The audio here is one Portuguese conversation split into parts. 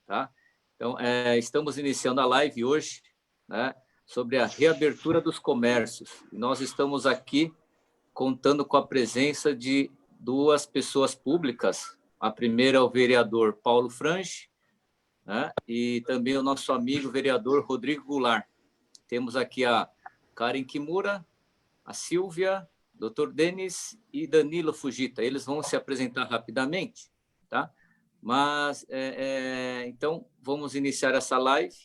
tá? Então, estamos iniciando a live hoje, né, sobre a reabertura dos comércios. Nós estamos aqui contando com a presença de duas pessoas públicas. A primeira é o vereador Paulo Frange, né, e também o nosso amigo vereador Rodrigo Goulart. Temos aqui a Karen Kimura, a Silvia, Dr. Denis e Danilo Fujita. Eles vão se apresentar rapidamente, tá? Mas, então, vamos iniciar essa live.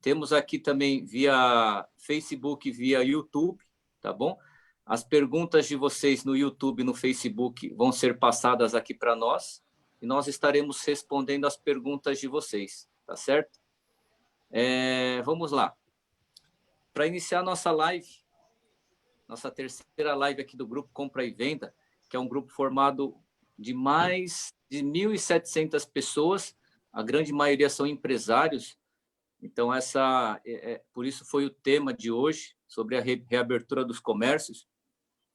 Temos aqui também via Facebook e via YouTube, tá bom? As perguntas de vocês no YouTube e no Facebook vão ser passadas aqui para nós e nós estaremos respondendo as perguntas de vocês, tá certo? Vamos lá. Para iniciar nossa live, nossa terceira live aqui do Grupo Compra e Venda, que é um grupo formado de mais de 1.700 pessoas, a grande maioria são empresários, então por isso foi o tema de hoje, sobre a reabertura dos comércios,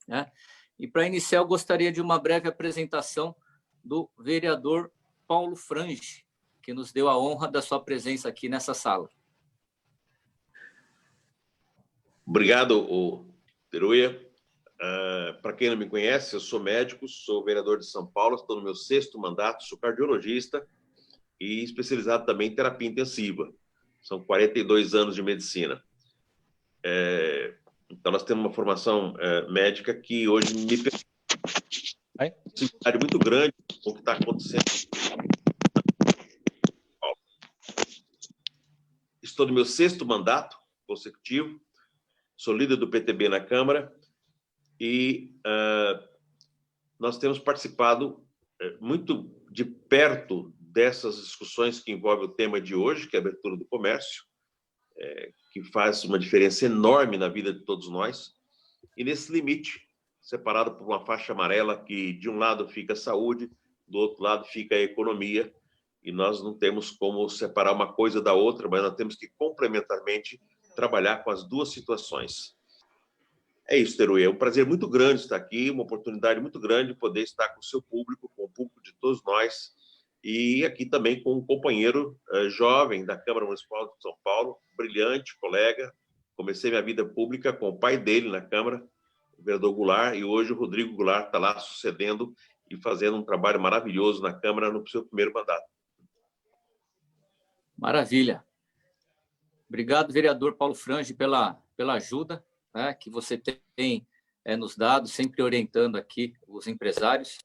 né? E para iniciar, eu gostaria de uma breve apresentação do vereador Paulo Frange, que nos deu a honra da sua presença aqui nessa sala. Obrigado, Teruia. Para quem não me conhece, eu sou médico, sou vereador de São Paulo, estou no meu 6º mandato, sou cardiologista e especializado também em terapia intensiva. São 42 anos de medicina. Então, nós temos uma formação médica que hoje me permite uma possibilidade muito grande com o que está acontecendo. Estou no meu 6º mandato consecutivo, sou líder do PTB na Câmara e nós temos participado muito de perto dessas discussões que envolvem o tema de hoje, que é a abertura do comércio, que faz uma diferença enorme na vida de todos nós, e nesse limite, separado por uma faixa amarela que de um lado fica a saúde, do outro lado fica a economia, e nós não temos como separar uma coisa da outra, mas nós temos que complementarmente trabalhar com as duas situações. É isso, Teruia. É um prazer muito grande estar aqui, uma oportunidade muito grande de poder estar com o seu público, com o público de todos nós, e aqui também com um companheiro jovem da Câmara Municipal de São Paulo, brilhante colega. Comecei minha vida pública com o pai dele na Câmara, o vereador Goulart, e hoje o Rodrigo Goulart está lá sucedendo e fazendo um trabalho maravilhoso na Câmara no seu primeiro mandato. Maravilha. Obrigado, vereador Paulo Frange, pela ajuda, né, que você tem nos dado, sempre orientando aqui os empresários.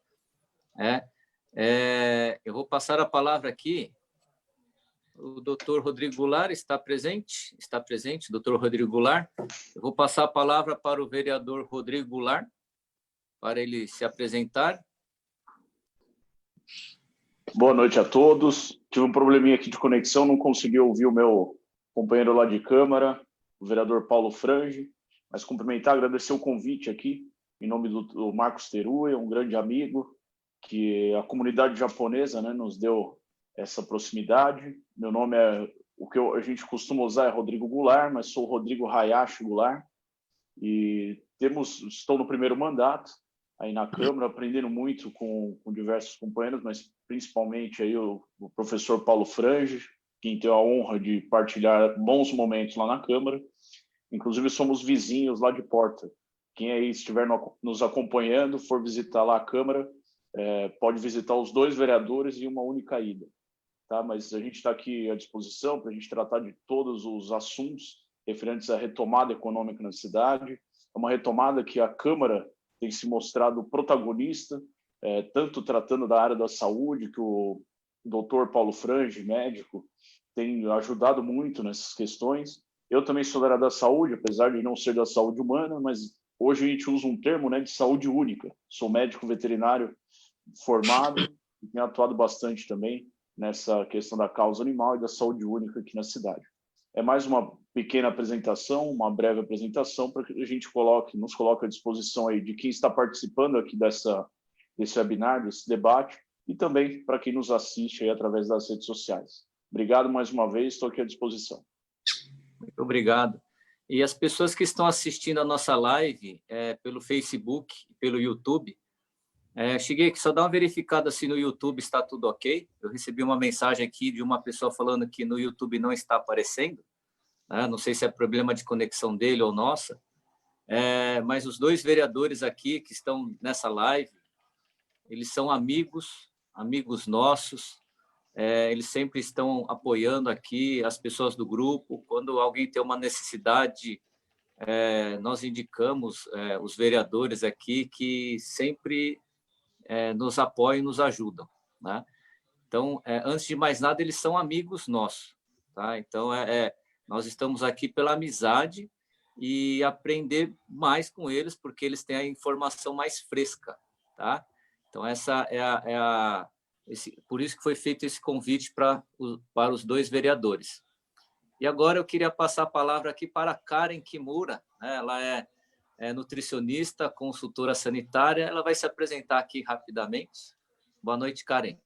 Eu vou passar a palavra aqui. O doutor Rodrigo Goulart está presente? Está presente, doutor Rodrigo Goulart. Eu vou passar a palavra para o vereador Rodrigo Goulart, para ele se apresentar. Boa noite a todos. Tive um probleminha aqui de conexão, não consegui ouvir o meu companheiro lá de Câmara, o vereador Paulo Frange, mas cumprimentar, agradecer o convite aqui, em nome do Marcos Teruia, um grande amigo, que a comunidade japonesa, né, nos deu essa proximidade. Meu nome o que a gente costuma usar é Rodrigo Goulart, mas sou Rodrigo Hayashi Goulart, e estou no primeiro mandato, aí na Câmara, aprendendo muito com diversos companheiros, mas principalmente aí o professor Paulo Frange, quem tem a honra de partilhar bons momentos lá na Câmara. Inclusive, somos vizinhos lá de porta. Quem aí estiver nos acompanhando, for visitar lá a Câmara, pode visitar os 2 vereadores em uma única ida. Tá? Mas a gente está aqui à disposição para a gente tratar de todos os assuntos referentes à retomada econômica na cidade. É uma retomada que a Câmara tem se mostrado protagonista, tanto tratando da área da saúde, que o doutor Paulo Frange, médico, tem ajudado muito nessas questões. Eu também sou da área da saúde, apesar de não ser da saúde humana, mas hoje a gente usa um termo, né, de saúde única. Sou médico veterinário formado e tenho atuado bastante também nessa questão da causa animal e da saúde única aqui na cidade. É mais uma pequena apresentação, uma breve apresentação, para que a gente nos coloque à disposição aí de quem está participando aqui desse webinar, desse debate, e também para quem nos assiste aí através das redes sociais. Obrigado mais uma vez, estou aqui à disposição. Muito obrigado. E as pessoas que estão assistindo a nossa live pelo Facebook, pelo YouTube, Cheguei aqui, só dá uma verificada se no YouTube está tudo ok. Eu recebi uma mensagem aqui de uma pessoa falando que no YouTube não está aparecendo, né? Não sei se é problema de conexão dele ou nossa, mas os dois vereadores aqui que estão nessa live, eles são amigos nossos, eles sempre estão apoiando aqui as pessoas do grupo. Quando alguém tem uma necessidade, nós indicamos os vereadores aqui que sempre nos apoiam e nos ajudam, né? Então, antes de mais nada, eles são amigos nossos, tá? Então, nós estamos aqui pela amizade e aprender mais com eles, porque eles têm a informação mais fresca, tá? Então, essa por isso que foi feito esse convite para os dois vereadores. E agora eu queria passar a palavra aqui para a Karen Kimura, né? Ela é nutricionista, consultora sanitária. Ela vai se apresentar aqui rapidamente. Boa noite, Karen.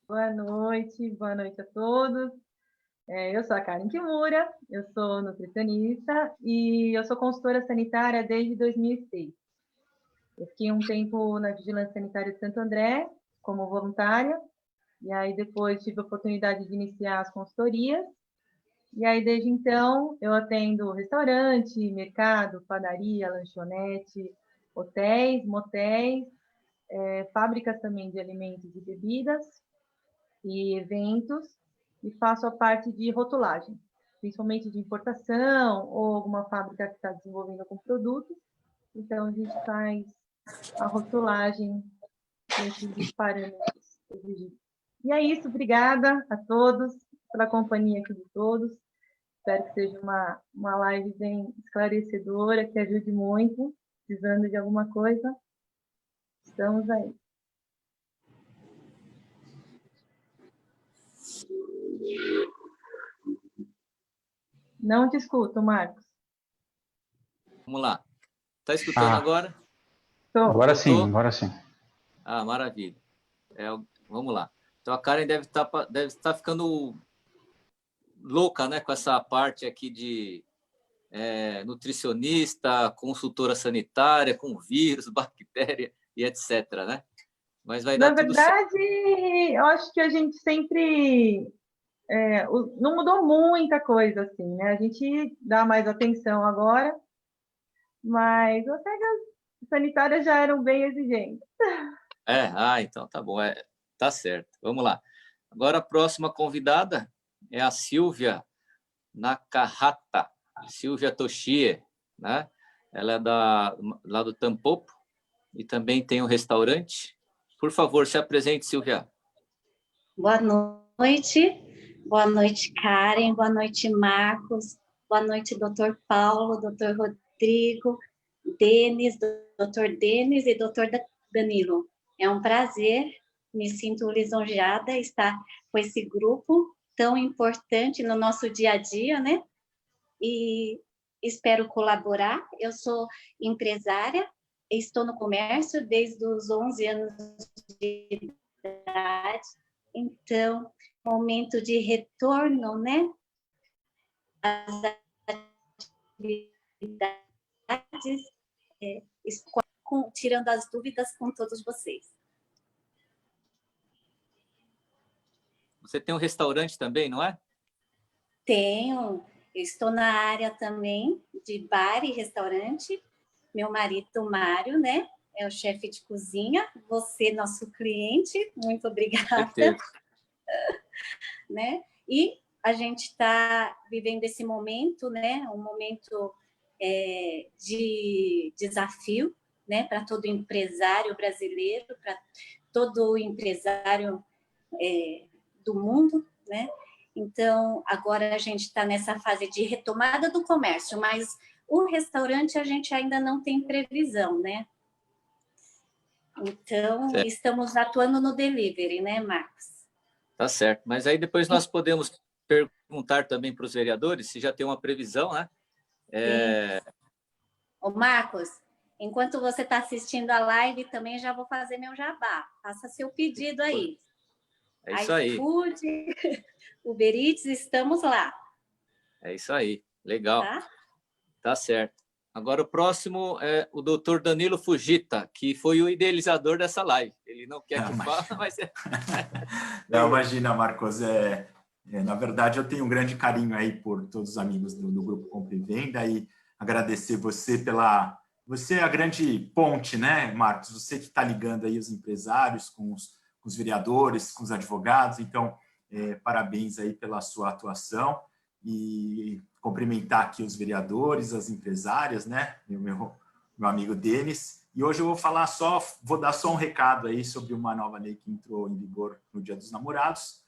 Boa noite a todos. Eu sou a Karen Kimura, eu sou nutricionista e eu sou consultora sanitária desde 2006. Eu fiquei um tempo na Vigilância Sanitária de Santo André, como voluntária, e aí depois tive a oportunidade de iniciar as consultorias. E aí, desde então, eu atendo restaurante, mercado, padaria, lanchonete, hotéis, motéis, fábricas também de alimentos e bebidas e eventos, e faço a parte de rotulagem, principalmente de importação ou alguma fábrica que está desenvolvendo algum produto. Então, a gente faz a rotulagem desses parâmetros exigidos. E é isso, obrigada a todos pela companhia aqui de todos. Espero que seja uma live bem esclarecedora, que ajude muito, precisando de alguma coisa. Estamos aí. Não te escuto, Marcos. Vamos lá. Está escutando agora? Tô. Agora sim, agora sim. Ah, maravilha. Vamos lá. Então, a Karen deve estar ficando louca, né, com essa parte aqui de nutricionista, consultora sanitária, com vírus, bactéria e etc., né? Mas vai dar tudo certo. Na verdade, eu acho que a gente sempre... não mudou muita coisa, assim, né? A gente dá mais atenção agora, mas as regras sanitárias já eram bem exigentes. Então tá bom, tá certo. Vamos lá. Agora a próxima convidada é a Silvia Nakahata, Silvia Toshie, né? Ela é lá do Tampopo e também tem um restaurante. Por favor, se apresente, Silvia. Boa noite, Karen, boa noite, Marcos, boa noite, doutor Paulo, doutor Rodrigo, doutor Denis e doutor Danilo. É um prazer, me sinto lisonjeada estar com esse grupo tão importante no nosso dia a dia, né? E espero colaborar. Eu sou empresária, estou no comércio desde os 11 anos de idade, então, momento de retorno, né? As atividades, tirando as dúvidas com todos vocês. Você tem um restaurante também, não é? Tenho. Estou na área também de bar e restaurante. Meu marido, Mário, né? É o chefe de cozinha. Você, nosso cliente, muito obrigada. Né? E a gente está vivendo esse momento, né? Um momento de desafio, né? Para todo empresário brasileiro, para todo empresário do mundo, né? Então, agora a gente está nessa fase de retomada do comércio, mas o restaurante a gente ainda não tem previsão, né? Então, estamos atuando no delivery, né, Marcos? Tá certo. Mas aí depois nós podemos perguntar também para os vereadores se já tem uma previsão, né? Ô, Marcos, enquanto você está assistindo a live, também já vou fazer meu jabá. Faça seu pedido aí. É isso aí. iFood, Uber Eats, estamos lá. É isso aí. Legal. Tá certo. Agora o próximo é o doutor Danilo Fujita, que foi o idealizador dessa live. Ele não quer que fale, mas... Não, imagina, Marcos. Na verdade, eu tenho um grande carinho aí por todos os amigos do Grupo Compra e Venda e agradecer você pela... Você é a grande ponte, né, Marcos? Você que está ligando aí os empresários com os vereadores, com os advogados. Então, parabéns aí pela sua atuação e cumprimentar aqui os vereadores, as empresárias, né? Meu amigo Denis. E hoje eu vou dar só um recado aí sobre uma nova lei que entrou em vigor no Dia dos Namorados.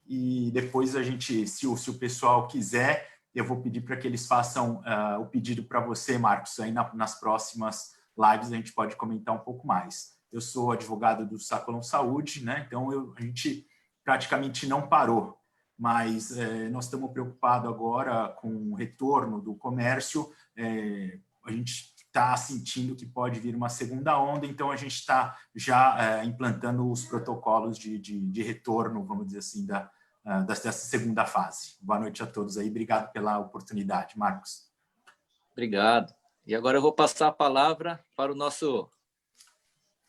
E depois a gente, se o pessoal quiser, eu vou pedir para que eles façam o pedido para você, Marcos. Aí nas próximas lives a gente pode comentar um pouco mais. Eu sou advogado do Sacolão Saúde, né? Então a gente praticamente não parou. Mas nós estamos preocupados agora com o retorno do comércio. A gente está sentindo que pode vir uma segunda onda, então a gente está já implantando os protocolos de retorno, vamos dizer assim, dessa segunda fase. Boa noite a todos aí, obrigado pela oportunidade, Marcos. Obrigado. E agora eu vou passar a palavra para o nosso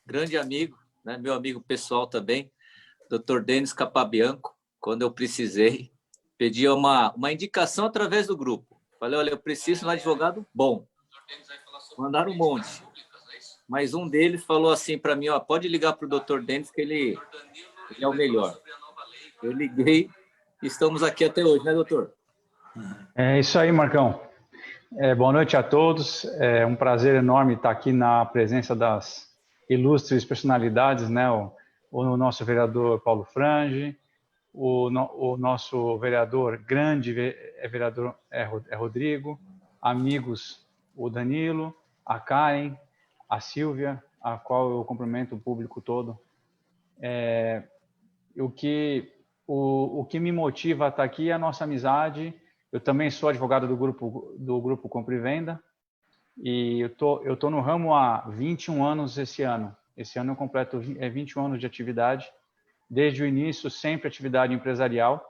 grande amigo, né, meu amigo pessoal também, Dr. Denis Capabianco. Quando eu precisei, pedi uma indicação através do grupo. Falei, olha, eu preciso de um advogado bom. Mandaram um monte. Mas um deles falou assim para mim, ó, pode ligar para o Dr. Denis que ele é o melhor. Eu liguei e estamos aqui até hoje, né, doutor? É isso aí, Marcão. Boa noite a todos. É um prazer enorme estar aqui na presença das ilustres personalidades, né? O nosso vereador Paulo Frange, o nosso vereador grande vereador Rodrigo, amigos o Danilo, a Karen, a Silvia, a qual eu cumprimento o público todo. O que me motiva a estar aqui é a nossa amizade. Eu também sou advogado do grupo Compra e Venda e eu tô no ramo há 21 anos esse ano. Esse ano eu completo 21 anos de atividade. Desde o início, sempre atividade empresarial.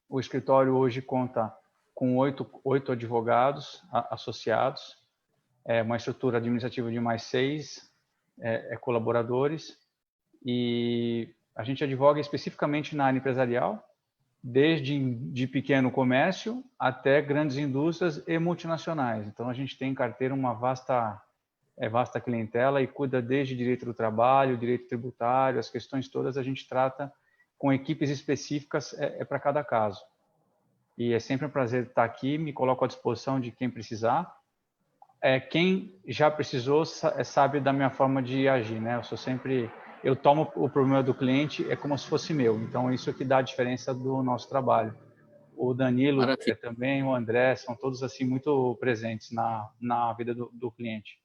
O escritório hoje conta com 8 advogados associados, uma estrutura administrativa de mais 6 colaboradores, e a gente advoga especificamente na área empresarial, desde de pequeno comércio até grandes indústrias e multinacionais. Então, a gente tem em carteira uma vasta clientela e cuida desde direito do trabalho, direito tributário, as questões todas a gente trata com equipes específicas para cada caso. E é sempre um prazer estar aqui, me coloco à disposição de quem precisar. Quem já precisou sabe da minha forma de agir, né? Eu tomo o problema do cliente como se fosse meu. Então, isso é que dá a diferença do nosso trabalho. O Danilo também, o André, são todos assim muito presentes na vida do cliente.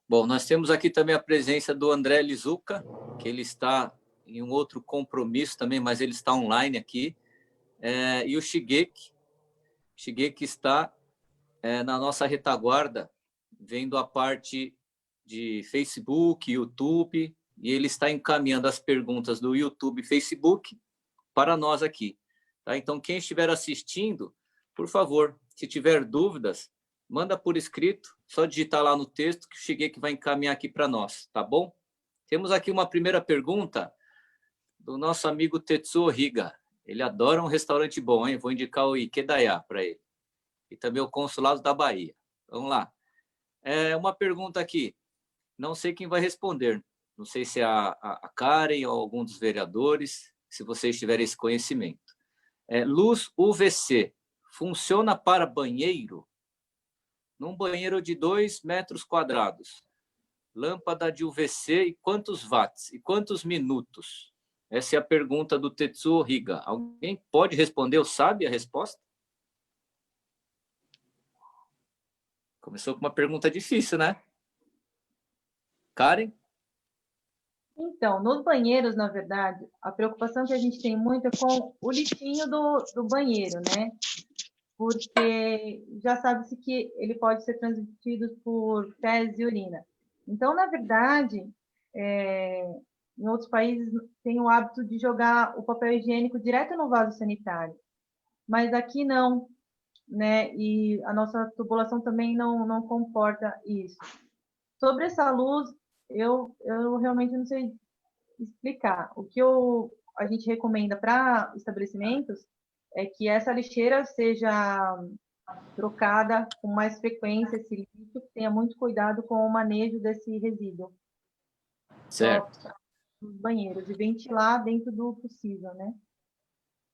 Bom, nós temos aqui também a presença do André Lizuca, que ele está em um outro compromisso também, mas ele está online aqui. E o Shigeki está na nossa retaguarda, vendo a parte de Facebook, YouTube, e ele está encaminhando as perguntas do YouTube e Facebook para nós aqui. Tá? Então, quem estiver assistindo, por favor, se tiver dúvidas, manda por escrito, só digitar lá no texto que o Shigeki vai encaminhar aqui para nós, tá bom? Temos aqui uma primeira pergunta do nosso amigo Tetsuo Higa. Ele adora um restaurante bom, hein? Vou indicar o Ikedaya para ele. E também o Consulado da Bahia. Vamos lá. Uma pergunta aqui. Não sei quem vai responder. Não sei se é a Karen ou algum dos vereadores, se vocês tiverem esse conhecimento. Luz UVC funciona para banheiro? Num banheiro de 2 metros quadrados. Lâmpada de UVC e quantos watts? E quantos minutos? Essa é a pergunta do Tetsuo Higa. Alguém pode responder ou sabe a resposta? Começou com uma pergunta difícil, né? Karen? Então, nos banheiros, na verdade, a preocupação que a gente tem muito é com o lixinho do banheiro, né? Porque já sabe-se que ele pode ser transmitido por fezes e urina. Então, na verdade, em outros países tem o hábito de jogar o papel higiênico direto no vaso sanitário. Mas aqui não. né? E a nossa tubulação também não comporta isso. Sobre essa luz, eu realmente não sei explicar. O que a gente recomenda para estabelecimentos é que essa lixeira seja trocada com mais frequência, esse lixo, tenha muito cuidado com o manejo desse resíduo. Certo. Só nos banheiros e ventilar dentro do possível, né?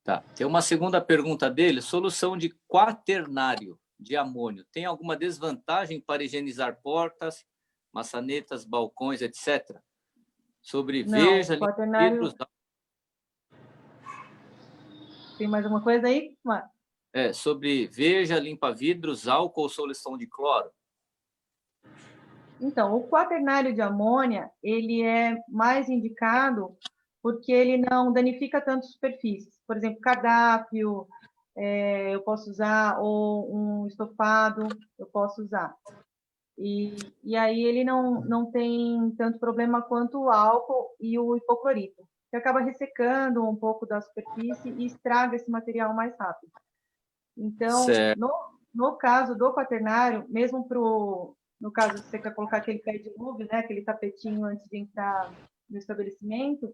Tá. Tem uma segunda pergunta dele. Solução de quaternário de amônio. Tem alguma desvantagem para higienizar portas, maçanetas, balcões, etc.? Sobre veja, quaternário... vidros... Tem mais alguma coisa aí? Sobre veja, limpa-vidros, álcool ou solução de cloro? Então, o quaternário de amônia, ele é mais indicado porque ele não danifica tanto superfícies. Por exemplo, cardápio, eu posso usar, ou um estofado, eu posso usar. E aí ele não tem tanto problema quanto o álcool e o hipoclorito, que acaba ressecando um pouco da superfície e estraga esse material mais rápido. Então, no caso do quaternário, mesmo no caso, se você quer colocar aquele pé de dilúvio, né, aquele tapetinho antes de entrar no estabelecimento,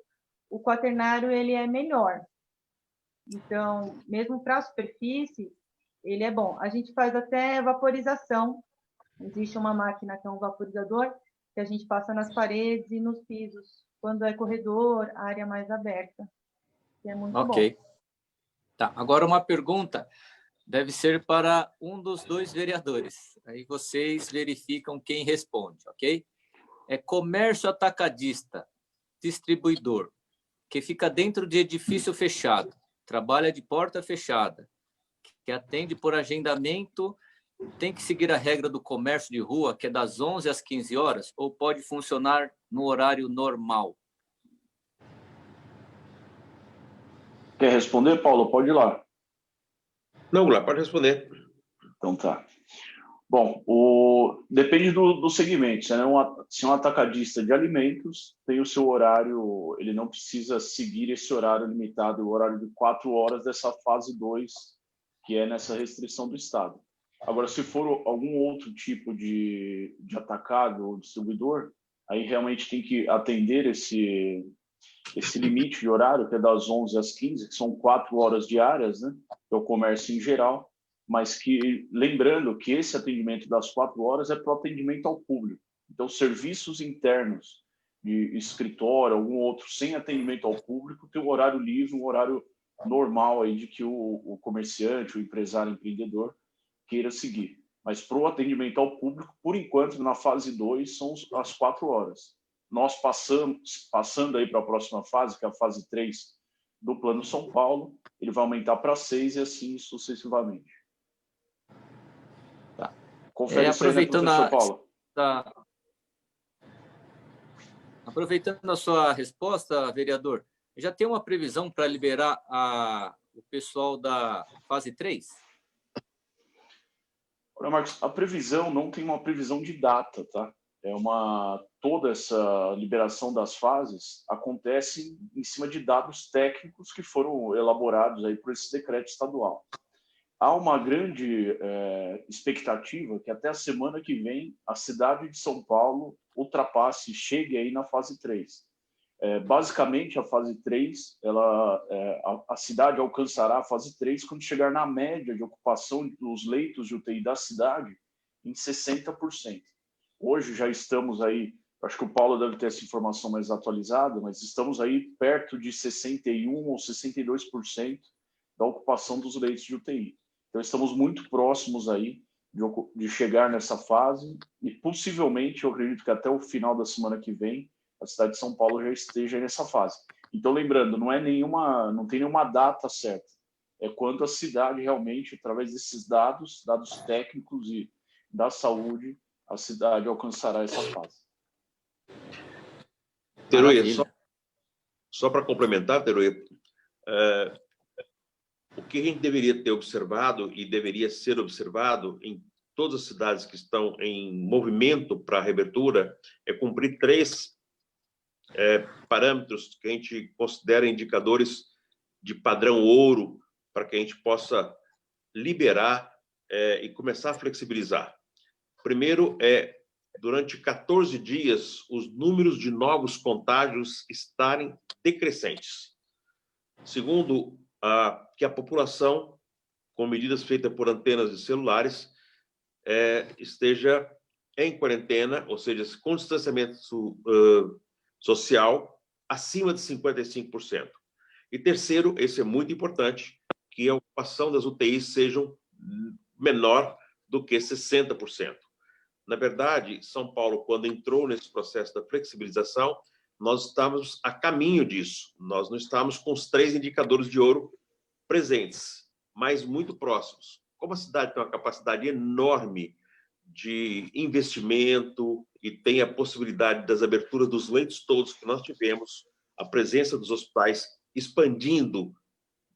o quaternário ele é melhor. Então, mesmo para a superfície, ele é bom. A gente faz até vaporização. Existe uma máquina que é um vaporizador que a gente passa nas paredes e nos pisos, quando é corredor, área mais aberta. Que é muito bom. Tá. Agora uma pergunta. Deve ser para um dos dois vereadores. Aí vocês verificam quem responde, ok? É comércio atacadista, distribuidor, que fica dentro de edifício fechado, trabalha de porta fechada, que atende por agendamento, tem que seguir a regra do comércio de rua, que é das 11 às 15 horas, ou pode funcionar no horário normal? Quer responder, Paulo? Pode ir lá. Não, Goulart, pode responder. Então tá. Bom, depende do segmento. Se é um atacadista de alimentos, tem o seu horário, ele não precisa seguir esse horário limitado, o horário de 4 horas dessa fase 2, que é nessa restrição do Estado. Agora, se for algum outro tipo de atacado ou distribuidor, aí realmente tem que atender esse limite de horário, que é das 11 às 15, que são 4 horas diárias, né? Que é o comércio em geral, mas que, lembrando que esse atendimento das 4 horas é para o atendimento ao público. Então, serviços internos de escritório, algum outro sem atendimento ao público, tem um horário livre, um horário normal aí de que o comerciante, o empresário, o empreendedor queira seguir. Mas para o atendimento ao público, por enquanto, na fase 2, são as 4 horas. Nós passando aí para a próxima fase, que é a fase 3 do Plano São Paulo, ele vai aumentar para 6 e assim sucessivamente. Tá. Confere isso aí, né, professor Paulo? Aproveitando a sua resposta, vereador, já tem uma previsão para liberar o pessoal da fase 3? Olha, Marcos, a previsão não tem uma previsão de data, tá? Toda essa liberação das fases acontece em cima de dados técnicos que foram elaborados aí por esse decreto estadual. Há uma grande expectativa que até a semana que vem a cidade de São Paulo ultrapasse e chegue aí na fase 3. Basicamente, a fase 3, a cidade alcançará a fase 3 quando chegar na média de ocupação dos leitos de UTI da cidade em 60%. Hoje já estamos aí, acho que o Paulo deve ter essa informação mais atualizada, mas estamos aí perto de 61% ou 62% da ocupação dos leitos de UTI. Então, estamos muito próximos aí de chegar nessa fase e, possivelmente, eu acredito que até o final da semana que vem, a cidade de São Paulo já esteja nessa fase. Então, lembrando, não tem nenhuma data certa. É quando a cidade realmente, através desses dados técnicos e da saúde, a cidade alcançará essa fase. Teruia, só para complementar, Teruia, o que a gente deveria ter observado e deveria ser observado em todas as cidades que estão em movimento para a reabertura é cumprir 3 parâmetros que a gente considera indicadores de padrão ouro para que a gente possa liberar e começar a flexibilizar. Primeiro, durante 14 dias, os números de novos contágios estarem decrescentes. Segundo, que a população, com medidas feitas por antenas de celulares, esteja em quarentena, ou seja, com distanciamento social, acima de 55%. E terceiro, esse é muito importante, que a ocupação das UTIs sejam menor do que 60%. Na verdade, São Paulo, quando entrou nesse processo da flexibilização, nós estávamos a caminho disso. Nós não estávamos com os 3 indicadores de ouro presentes, mas muito próximos. Como a cidade tem uma capacidade enorme de investimento e tem a possibilidade das aberturas dos leitos todos que nós tivemos, a presença dos hospitais expandindo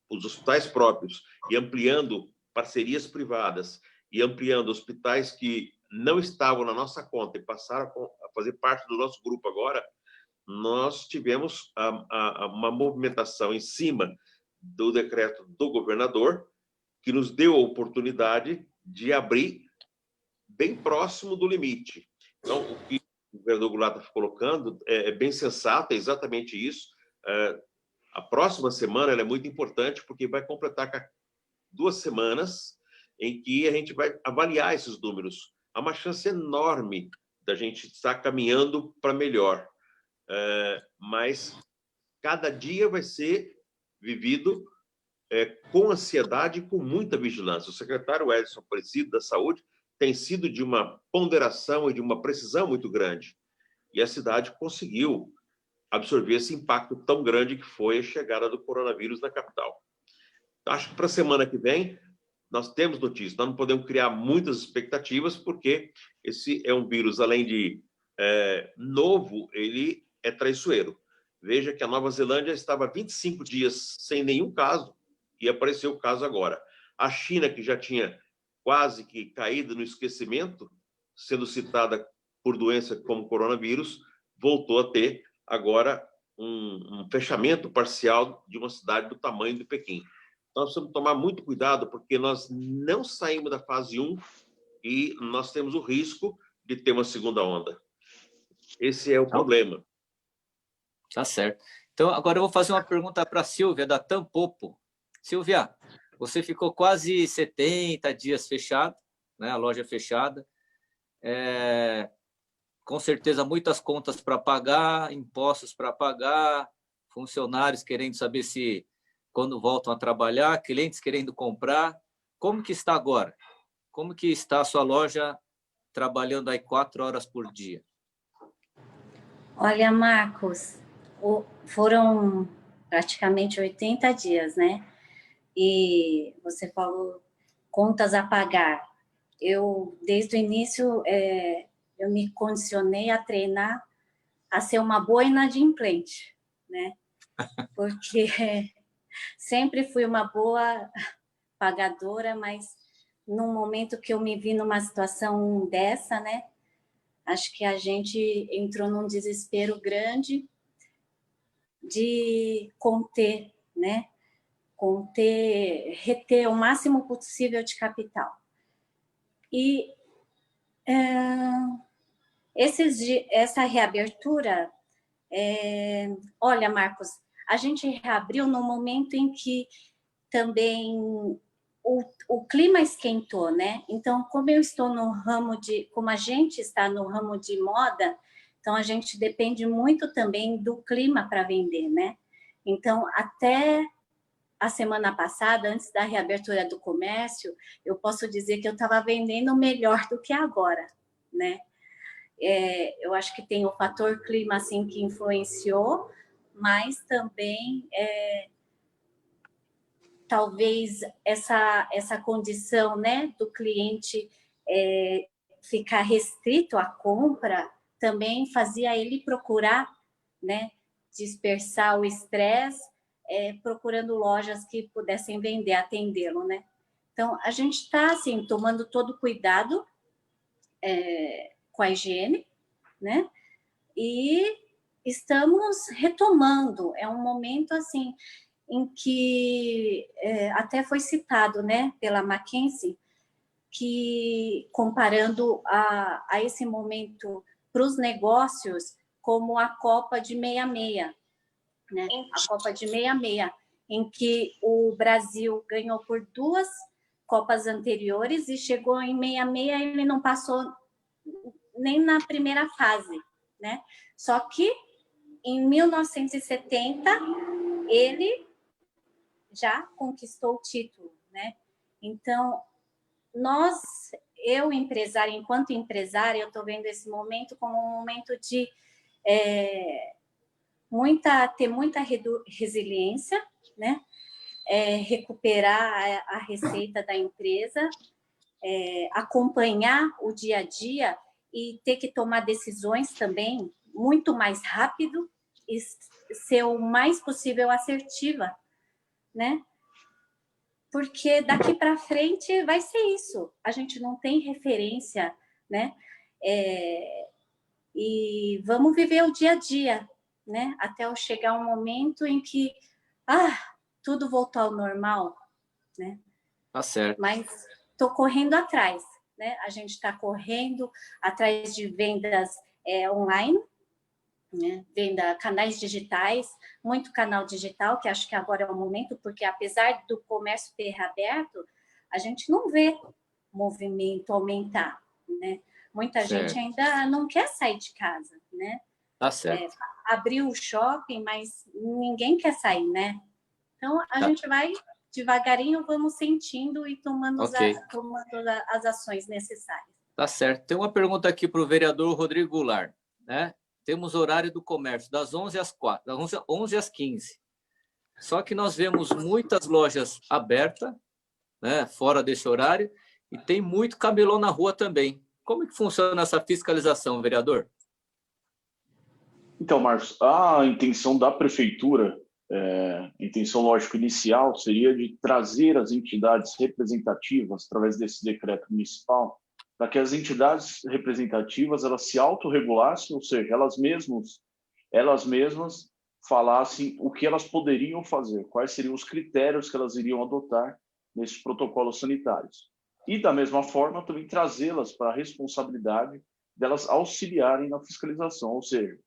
os hospitais próprios e ampliando parcerias privadas e ampliando hospitais que não estavam na nossa conta e passaram a fazer parte do nosso grupo agora, nós tivemos uma movimentação em cima do decreto do governador, que nos deu a oportunidade de abrir bem próximo do limite. Então, o que o governador Goulart está colocando é bem sensato, é exatamente isso. A próxima semana ela é muito importante, porque vai completar 2 semanas em que a gente vai avaliar esses números. Há uma chance enorme da gente estar caminhando para melhor. Mas cada dia vai ser vivido com ansiedade e com muita vigilância. O secretário Edson Aparecido da Saúde tem sido de uma ponderação e de uma precisão muito grande. E a cidade conseguiu absorver esse impacto tão grande que foi a chegada do coronavírus na capital. Acho que para a semana que vem nós temos notícias. Nós não podemos criar muitas expectativas, porque esse é um vírus, além de novo, ele é traiçoeiro. Veja que a Nova Zelândia estava 25 dias sem nenhum caso e apareceu o caso agora. A China, que já tinha quase que caído no esquecimento, sendo citada por doença como coronavírus, voltou a ter agora um fechamento parcial de uma cidade do tamanho de Pequim. Nós precisamos tomar muito cuidado, porque nós não saímos da fase 1 e nós temos o risco de ter uma segunda onda. Esse é o problema. Tá certo. Então, agora eu vou fazer uma pergunta para a Silvia, da Tampopo. Silvia, você ficou quase 70 dias fechado, né? A loja fechada. Com certeza, muitas contas para pagar, impostos para pagar, funcionários querendo saber se quando voltam a trabalhar, clientes querendo comprar. Como que está agora? Como que está a sua loja trabalhando aí 4 horas por dia? Olha, Marcos, foram praticamente 80 dias, né? E você falou contas a pagar. Eu, desde o início, eu me condicionei a treinar a ser uma boa inadimplente, né? Porque sempre fui uma boa pagadora, mas num momento que eu me vi numa situação dessa, né? Acho que a gente entrou num desespero grande de conter, né? Reter o máximo possível de capital. E essa reabertura, olha, Marcos, a gente reabriu no momento em que também o clima esquentou, né? Então, como eu estou no ramo como a gente está no ramo de moda, então a gente depende muito também do clima para vender, né? Então, até a semana passada, antes da reabertura do comércio, eu posso dizer que eu estava vendendo melhor do que agora, né? Eu acho que tem o fator clima, assim, que influenciou, mas também talvez essa condição, né, do cliente ficar restrito à compra também fazia ele procurar, né, dispersar o estresse, procurando lojas que pudessem vender, atendê-lo, né? Então, a gente está, assim, tomando todo cuidado com a higiene, né? E estamos retomando. É um momento, assim, em que até foi citado, né, pela McKinsey, que comparando a esse momento para os negócios, como a Copa de 66, né? A Copa de 66, em que o Brasil ganhou por 2 Copas anteriores e chegou em 66, ele não passou nem na primeira fase, né? Só que em 1970 ele já conquistou o título, né? Então, eu empresária, enquanto empresária, eu estou vendo esse momento como um momento de ter muita resiliência, né? Recuperar a receita da empresa, acompanhar o dia a dia e ter que tomar decisões também muito mais rápido e ser o mais possível assertiva, né? Porque daqui para frente vai ser isso. A gente não tem referência, né? E vamos viver o dia a dia, né? Até chegar um momento em que tudo voltou ao normal, né? Tá certo. Mas estou correndo atrás, né? A gente está correndo atrás de vendas online, né? Venda, canais digitais, muito canal digital, que acho que agora é o momento, porque apesar do comércio ter reaberto, a gente não vê movimento aumentar, né? Muita gente ainda não quer sair de casa, né? Tá certo. Abriu o shopping, mas ninguém quer sair, né? Então, a gente vai devagarinho, vamos sentindo e tomando as ações necessárias. Tá certo. Tem uma pergunta aqui para o vereador Rodrigo Goulart, né? Temos horário do comércio das 11 às 4, das 11 às 15. Só que nós vemos muitas lojas abertas, né, fora desse horário, e tem muito camelô na rua também. Como que funciona essa fiscalização, vereador? Então, Marcos, a intenção da prefeitura, a intenção, lógico, inicial seria de trazer as entidades representativas, através desse decreto municipal, para que as entidades representativas elas se autorregulassem, ou seja, elas mesmas falassem o que elas poderiam fazer, quais seriam os critérios que elas iriam adotar nesses protocolos sanitários. E, da mesma forma, também trazê-las para a responsabilidade delas auxiliarem na fiscalização, ou seja,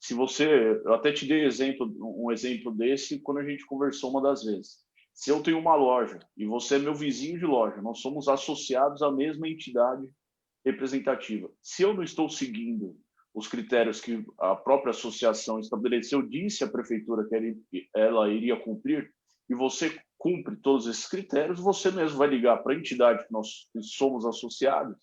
se você, eu até te dei um exemplo desse quando a gente conversou uma das vezes. Se eu tenho uma loja e você é meu vizinho de loja, nós somos associados à mesma entidade representativa. Se eu não estou seguindo os critérios que a própria associação estabeleceu, disse à prefeitura que ela iria cumprir, e você cumpre todos esses critérios, você mesmo vai ligar para a entidade que nós somos associados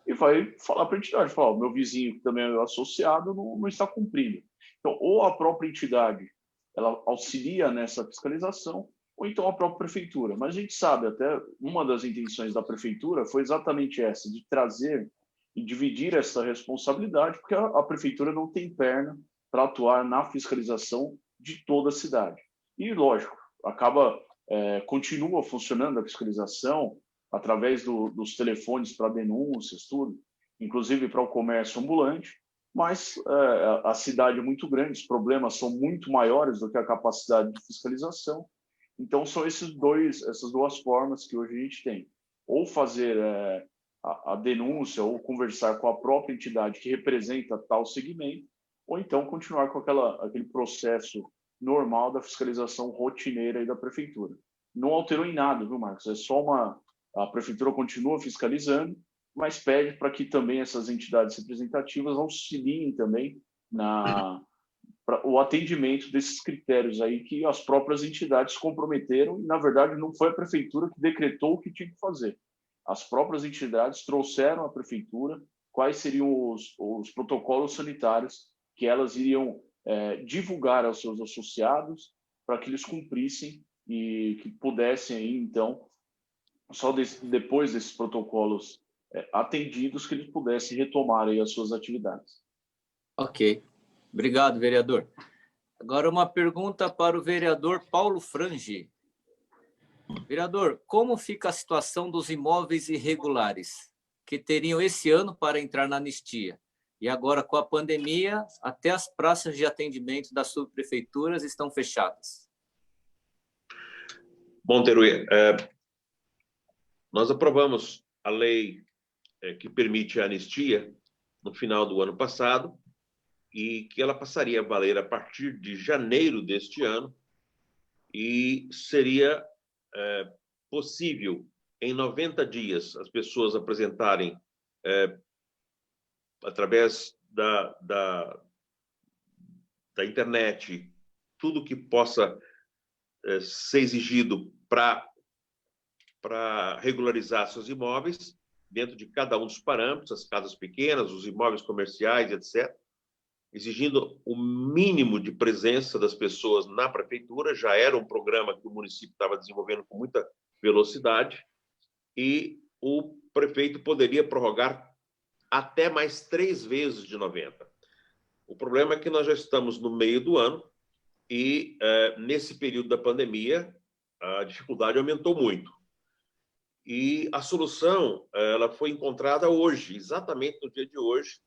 e vai falar para a entidade, falar, meu vizinho que também é associado não está cumprindo. Então, ou a própria entidade ela auxilia nessa fiscalização, ou então a própria prefeitura. Mas a gente sabe, até uma das intenções da prefeitura foi exatamente essa, de trazer e dividir essa responsabilidade, porque a prefeitura não tem perna para atuar na fiscalização de toda a cidade. E, lógico, continua funcionando a fiscalização através dos telefones para denúncias, tudo, inclusive para o comércio ambulante, mas a cidade é muito grande, os problemas são muito maiores do que a capacidade de fiscalização. Então, são essas duas formas que hoje a gente tem. Ou fazer a denúncia, ou conversar com a própria entidade que representa tal segmento, ou então continuar com aquele processo normal da fiscalização rotineira aí da prefeitura. Não alterou em nada, viu, Marcos? A prefeitura continua fiscalizando, mas pede para que também essas entidades representativas auxiliem também o atendimento desses critérios aí que as próprias entidades comprometeram e, na verdade, não foi a prefeitura que decretou o que tinha que fazer. As próprias entidades trouxeram à prefeitura quais seriam os protocolos sanitários que elas iriam divulgar aos seus associados para que eles cumprissem e que pudessem aí, então, só depois desses protocolos atendidos, que eles pudessem retomar aí as suas atividades. Ok. Obrigado, vereador. Agora uma pergunta para o vereador Paulo Frangi. Vereador, como fica a situação dos imóveis irregulares que teriam esse ano para entrar na anistia? E agora, com a pandemia, até as praças de atendimento das subprefeituras estão fechadas. Bom, Teruí, nós aprovamos a lei que permite a anistia no final do ano passado e que ela passaria a valer a partir de janeiro deste ano e seria possível, em 90 dias, as pessoas apresentarem, através da internet, tudo que possa ser exigido para regularizar seus imóveis, dentro de cada um dos parâmetros, as casas pequenas, os imóveis comerciais, etc., exigindo o mínimo de presença das pessoas na prefeitura. Já era um programa que o município estava desenvolvendo com muita velocidade, e o prefeito poderia prorrogar até mais 3 vezes de 90. O problema é que nós já estamos no meio do ano e, nesse período da pandemia, a dificuldade aumentou muito. E a solução ela foi encontrada hoje, exatamente no dia de hoje,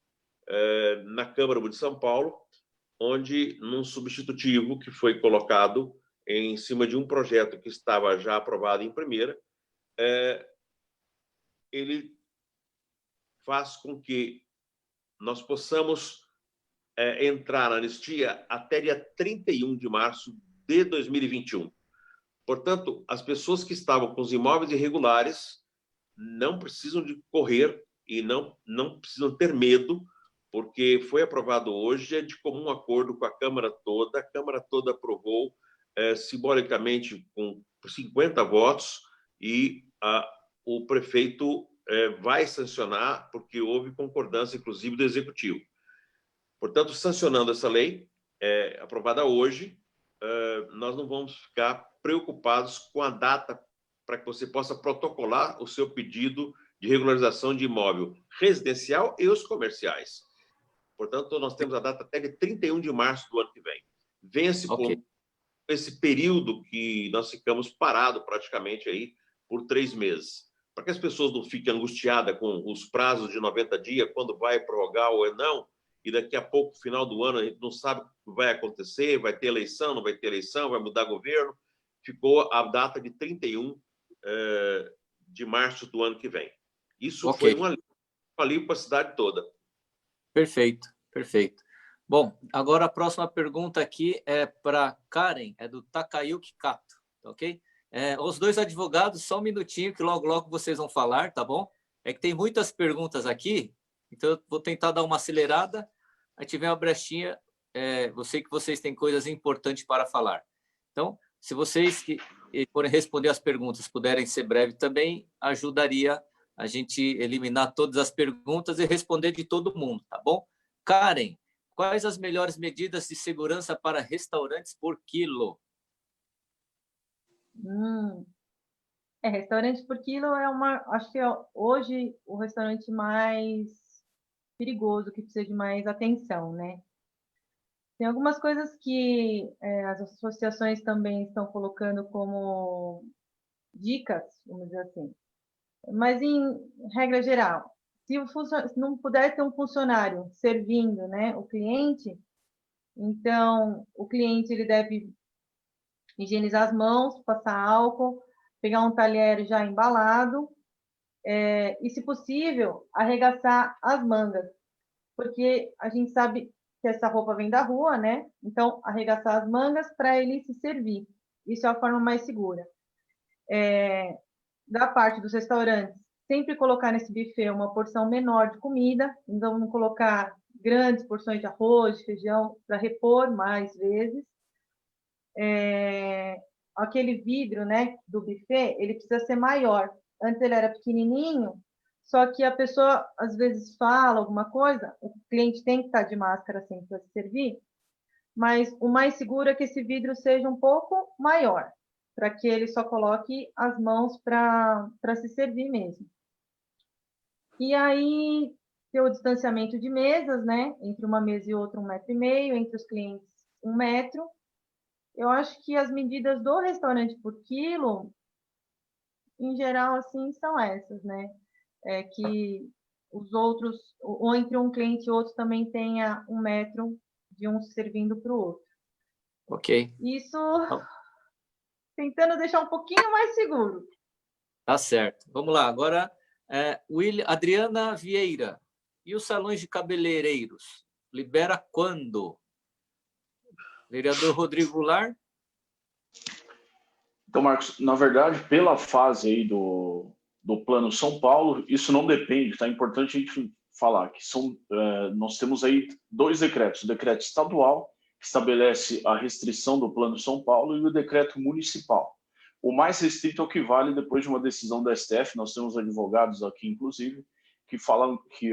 na Câmara de São Paulo, onde, num substitutivo que foi colocado em cima de um projeto que estava já aprovado em primeira, ele faz com que nós possamos entrar na anistia até dia 31 de março de 2021. Portanto, as pessoas que estavam com os imóveis irregulares não precisam de correr e não precisam ter medo, porque foi aprovado hoje, de comum acordo com a Câmara toda aprovou simbolicamente com 50 votos, e o prefeito vai sancionar, porque houve concordância, inclusive, do Executivo. Portanto, sancionando essa lei, aprovada hoje, nós não vamos ficar preocupados com a data para que você possa protocolar o seu pedido de regularização de imóvel residencial e os comerciais. Portanto, nós temos a data até de 31 de março do ano que vem. Vence esse período que nós ficamos parados praticamente aí por 3 meses. Para que as pessoas não fiquem angustiadas com os prazos de 90 dias, quando vai prorrogar ou não, e daqui a pouco, final do ano, a gente não sabe o que vai acontecer, vai ter eleição, não vai ter eleição, vai mudar governo. Ficou a data de 31 de março do ano que vem. Isso foi um alívio para a cidade toda. Perfeito, perfeito. Bom, agora a próxima pergunta aqui é para Karen, do Takayuki Kato, ok? Os dois advogados, só um minutinho que logo vocês vão falar, tá bom? É que tem muitas perguntas aqui, então eu vou tentar dar uma acelerada, aí tiver uma brechinha, eu sei que vocês têm coisas importantes para falar. Então, se vocês que forem responder as perguntas puderem ser breves também, ajudaria a gente eliminar todas as perguntas e responder de todo mundo, tá bom? Karen, quais as melhores medidas de segurança para restaurantes por quilo? Restaurante por quilo acho que é hoje o restaurante mais perigoso, que precisa de mais atenção, né? Tem algumas coisas que as associações também estão colocando como dicas, vamos dizer assim. Mas, em regra geral, se não puder ter um funcionário servindo, né, o cliente, então o cliente ele deve higienizar as mãos, passar álcool, pegar um talher já embalado e, se possível, arregaçar as mangas, porque a gente sabe que essa roupa vem da rua, né? Então, arregaçar as mangas para ele se servir. Isso é a forma mais segura. Da parte dos restaurantes, sempre colocar nesse buffet uma porção menor de comida, então não colocar grandes porções de arroz, de feijão, para repor mais vezes. Aquele vidro, né, do buffet, ele precisa ser maior. Antes ele era pequenininho, só que a pessoa às vezes fala alguma coisa, o cliente tem que estar de máscara sempre para se servir, mas o mais seguro é que esse vidro seja um pouco maior, para que ele só coloque as mãos para se servir mesmo. E aí, ter o distanciamento de mesas, né? Entre uma mesa e outra, 1,5 m, entre os clientes, 1 metro. Eu acho que as medidas do restaurante por quilo, em geral, assim, são essas, né? Que os outros, ou entre um cliente e outro, também tenha 1 metro de um servindo para o outro. Ok. Isso tentando deixar um pouquinho mais seguro. Tá certo. Vamos lá. Agora, Adriana Vieira, e os salões de cabeleireiros? Libera quando? Vereador Rodrigo Goulart? Então, Marcos, na verdade, pela fase aí do Plano São Paulo, isso não depende, tá? É importante a gente falar que nós temos aí 2 decretos. O decreto estadual, que estabelece a restrição do Plano São Paulo, e o decreto municipal. O mais restrito é o que vale depois de uma decisão da STF. Nós temos advogados aqui, inclusive, que falam que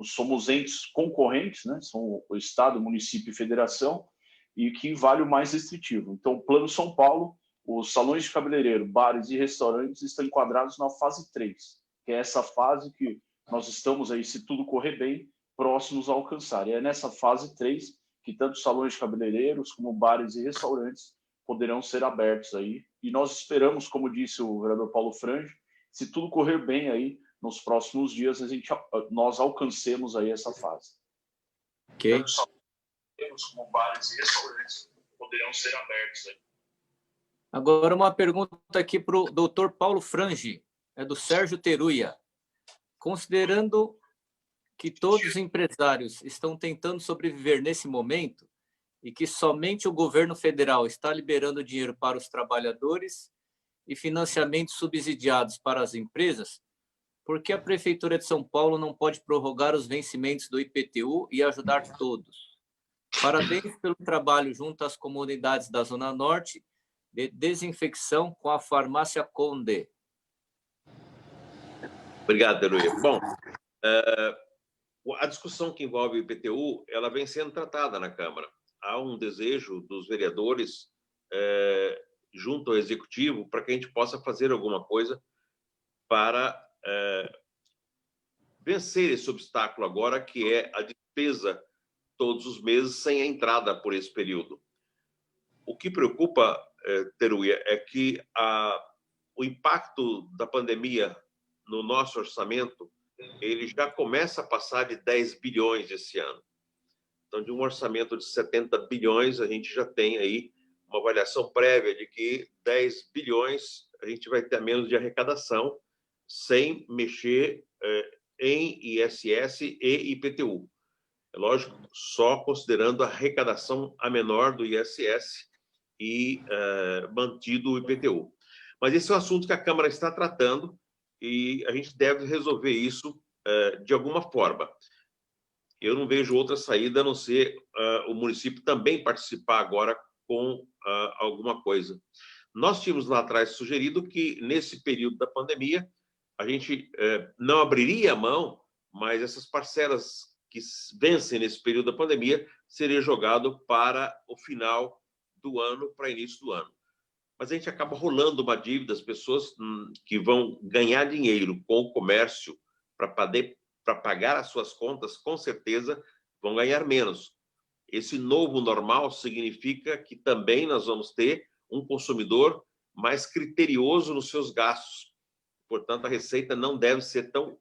somos entes concorrentes, né? São o Estado, município e federação, e que vale o mais restritivo. Então, o Plano São Paulo, os salões de cabeleireiro, bares e restaurantes estão enquadrados na fase 3, que é essa fase que nós estamos aí, se tudo correr bem, próximos a alcançar. E é nessa fase 3 que tanto salões de cabeleireiros como bares e restaurantes poderão ser abertos aí. E nós esperamos, como disse o vereador Paulo Frange, se tudo correr bem aí, nos próximos dias nós alcancemos aí essa fase. Ok. Tanto salões como bares e restaurantes poderão ser abertos aí. Agora uma pergunta aqui para o doutor Paulo Frange, do Sérgio Teruia. Considerando que todos os empresários estão tentando sobreviver nesse momento e que somente o governo federal está liberando dinheiro para os trabalhadores e financiamentos subsidiados para as empresas, por que a Prefeitura de São Paulo não pode prorrogar os vencimentos do IPTU e ajudar todos? Parabéns pelo trabalho junto às comunidades da Zona Norte de desinfecção com a farmácia Conde. Obrigado, Teruia. Bom, a discussão que envolve o IPTU, ela vem sendo tratada na Câmara. Há um desejo dos vereadores junto ao Executivo para que a gente possa fazer alguma coisa para vencer esse obstáculo agora, que é a despesa todos os meses sem a entrada por esse período. O que preocupa, Teruia, é que o impacto da pandemia no nosso orçamento, ele já começa a passar de 10 bilhões esse ano. Então, de um orçamento de 70 bilhões, a gente já tem aí uma avaliação prévia de que 10 bilhões a gente vai ter menos de arrecadação sem mexer em ISS e IPTU. É lógico, só considerando a arrecadação a menor do ISS e mantido o IPTU. Mas esse é um assunto que a Câmara está tratando e a gente deve resolver isso de alguma forma. Eu não vejo outra saída a não ser o município também participar agora com alguma coisa. Nós tínhamos lá atrás sugerido que, nesse período da pandemia, a gente não abriria a mão, mas essas parcelas que vencem nesse período da pandemia seria jogado para o final do ano, para início do ano. Mas a gente acaba rolando uma dívida, as pessoas que vão ganhar dinheiro com o comércio para pagar as suas contas, com certeza vão ganhar menos. Esse novo normal significa que também nós vamos ter um consumidor mais criterioso nos seus gastos. Portanto, a receita não deve ser tão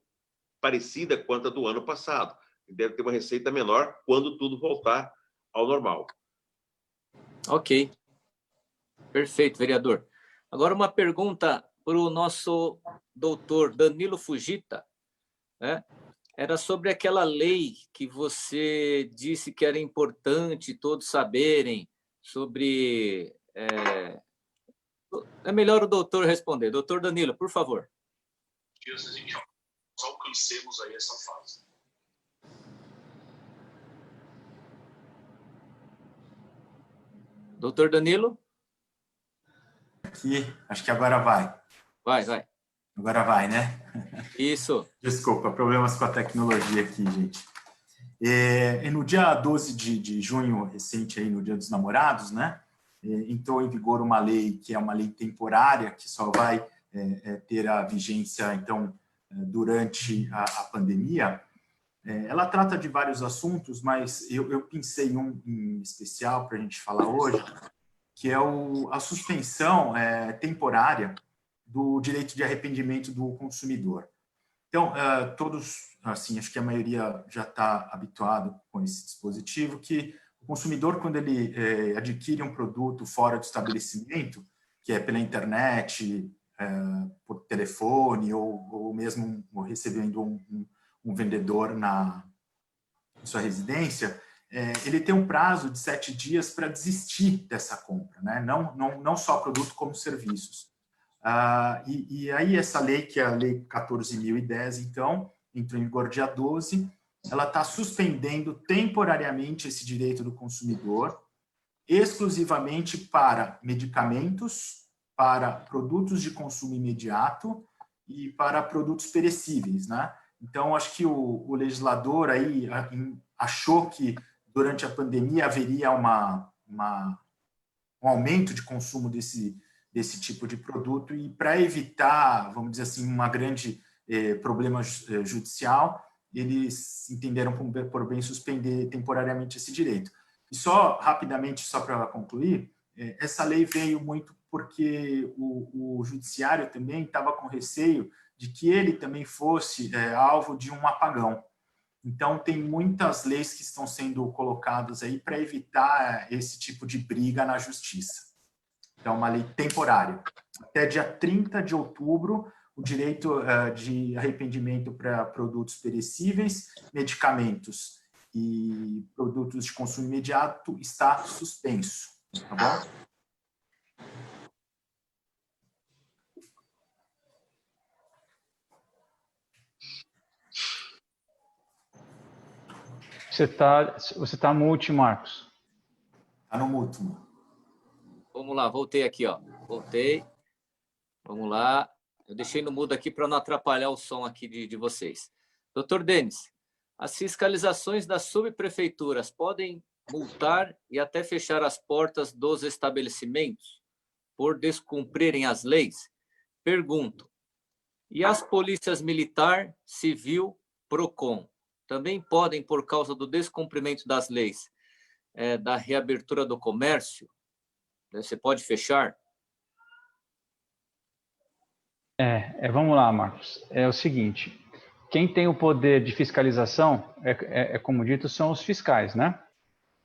parecida quanto a do ano passado. Deve ter uma receita menor quando tudo voltar ao normal. Ok. Perfeito, vereador. Agora uma pergunta para o nosso doutor Danilo Fujita, né? Era sobre aquela lei que você disse que era importante todos saberem sobre... É melhor o doutor responder. Doutor Danilo, por favor. Dias a gente alcancemos aí essa fase. Doutor Danilo? Aqui, acho que agora vai. Vai. Agora vai, né? Isso. Desculpa, problemas com a tecnologia aqui, gente. E no dia 12 de junho, recente, aí, no Dia dos Namorados, né? Entrou em vigor uma lei que é uma lei temporária, que só vai ter a vigência, então, durante a pandemia. Ela trata de vários assuntos, mas eu pensei um em especial para a gente falar hoje, que é a suspensão temporária do direito de arrependimento do consumidor. Então, todos, assim, acho que a maioria já está habituado com esse dispositivo, que o consumidor, quando ele adquire um produto fora do estabelecimento, que é pela internet, por telefone ou ou mesmo recebendo um vendedor na sua residência, ele tem um prazo de 7 dias para desistir dessa compra, né? Não só produto como serviços. E aí essa lei, que é a Lei 14.010, então, entrou em vigor dia 12, ela está suspendendo temporariamente esse direito do consumidor, exclusivamente para medicamentos, para produtos de consumo imediato e para produtos perecíveis, né? Então, acho que o legislador aí achou que durante a pandemia haveria um aumento de consumo desse tipo de produto e para evitar, vamos dizer assim, uma grande problema judicial, eles entenderam por bem suspender temporariamente esse direito. E só rapidamente, só para concluir, essa lei veio muito porque o judiciário também estava com receio de que ele também fosse alvo de um apagão. Então, tem muitas leis que estão sendo colocadas aí para evitar esse tipo de briga na justiça. Então, uma lei temporária. Até dia 30 de outubro, o direito de arrependimento para produtos perecíveis, medicamentos e produtos de consumo imediato está suspenso. Tá bom? Você tá mute, Marcos. Está no mudo. Vamos lá, voltei aqui, ó. Voltei. Vamos lá. Eu deixei no mudo aqui para não atrapalhar o som aqui de vocês. Doutor Denis, as fiscalizações das subprefeituras podem multar e até fechar as portas dos estabelecimentos por descumprirem as leis? Pergunto. E as polícias militar, civil, PROCON também podem, por causa do descumprimento das leis, da reabertura do comércio, você pode fechar? Vamos lá, Marcos. É o seguinte, quem tem o poder de fiscalização, como dito, são os fiscais, né?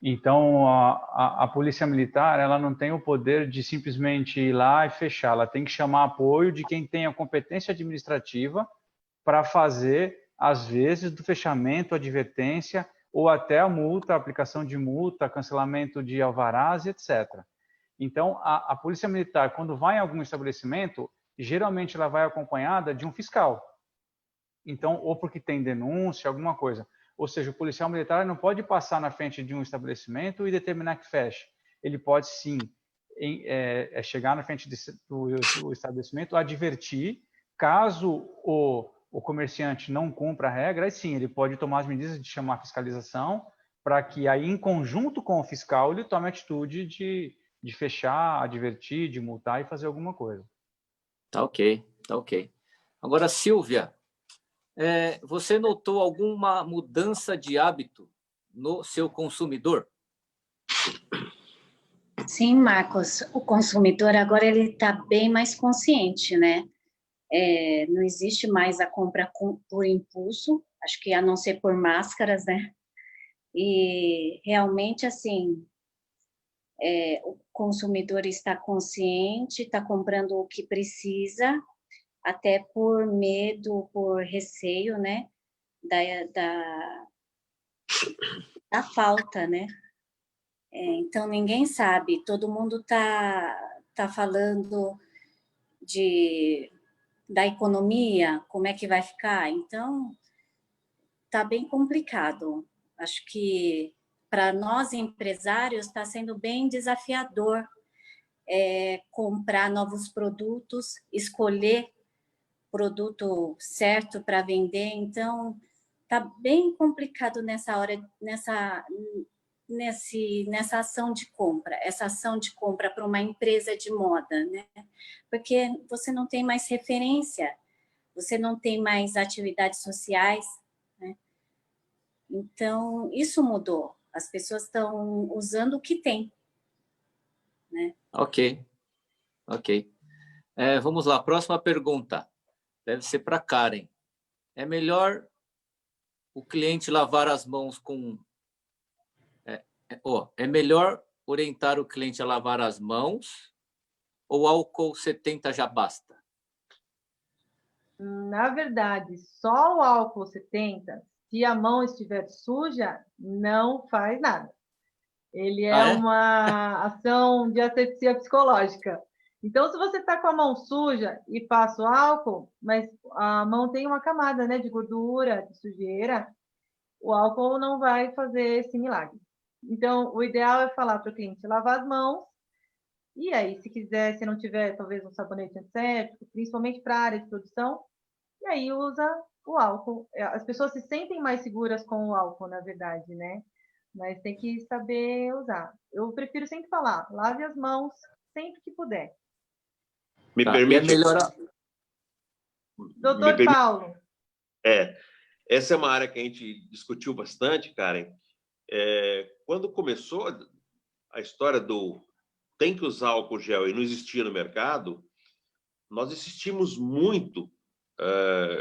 Então, a Polícia Militar, ela não tem o poder de simplesmente ir lá e fechar, ela tem que chamar apoio de quem tem a competência administrativa para fazer, às vezes, do fechamento, advertência, ou até a multa, a aplicação de multa, cancelamento de alvarás, etc. Então, a Polícia Militar, quando vai em algum estabelecimento, geralmente ela vai acompanhada de um fiscal. Então, ou porque tem denúncia, alguma coisa. Ou seja, o policial militar não pode passar na frente de um estabelecimento e determinar que feche. Ele pode, sim, chegar na frente do estabelecimento, advertir, caso o comerciante não cumpra a regra, aí sim, ele pode tomar as medidas de chamar a fiscalização para que aí, em conjunto com o fiscal, ele tome a atitude de fechar, advertir, de multar e fazer alguma coisa. Tá ok, tá ok. Agora, Silvia, você notou alguma mudança de hábito no seu consumidor? Sim, Marcos, o consumidor agora ele está bem mais consciente, né? Não existe mais a compra por impulso, acho que a não ser por máscaras, né? E realmente, assim, o consumidor está consciente, está comprando o que precisa, até por medo, por receio, né? Da falta, né? Então, ninguém sabe, todo mundo tá falando da economia, como é que vai ficar, então tá bem complicado. Acho que para nós empresários está sendo bem desafiador comprar novos produtos, escolher produto certo para vender, então tá bem complicado nessa hora, nessa ação de compra, essa ação de compra para uma empresa de moda, né? Porque você não tem mais referência, você não tem mais atividades sociais, né? Então, isso mudou. As pessoas estão usando o que tem, né? Ok. Vamos lá, próxima pergunta. Deve ser para Karen. É melhor o cliente lavar as mãos com... É melhor orientar o cliente a lavar as mãos ou álcool 70 já basta? Na verdade, só o álcool 70, se a mão estiver suja, não faz nada. Ele é uma ação de asepsia psicológica. Então, se você está com a mão suja e passa o álcool, mas a mão tem uma camada, né, de gordura, de sujeira, o álcool não vai fazer esse milagre. Então, o ideal é falar para o cliente lavar as mãos, e aí, se quiser, se não tiver, talvez um sabonete antisséptico, principalmente para a área de produção, e aí usa o álcool. As pessoas se sentem mais seguras com o álcool, na verdade, né? Mas tem que saber usar. Eu prefiro sempre falar, lave as mãos sempre que puder. Me permite... melhorar... Doutor Paulo. Essa é uma área que a gente discutiu bastante, Karen. Quando começou a história do tem que usar álcool gel e não existia no mercado, nós insistimos muito,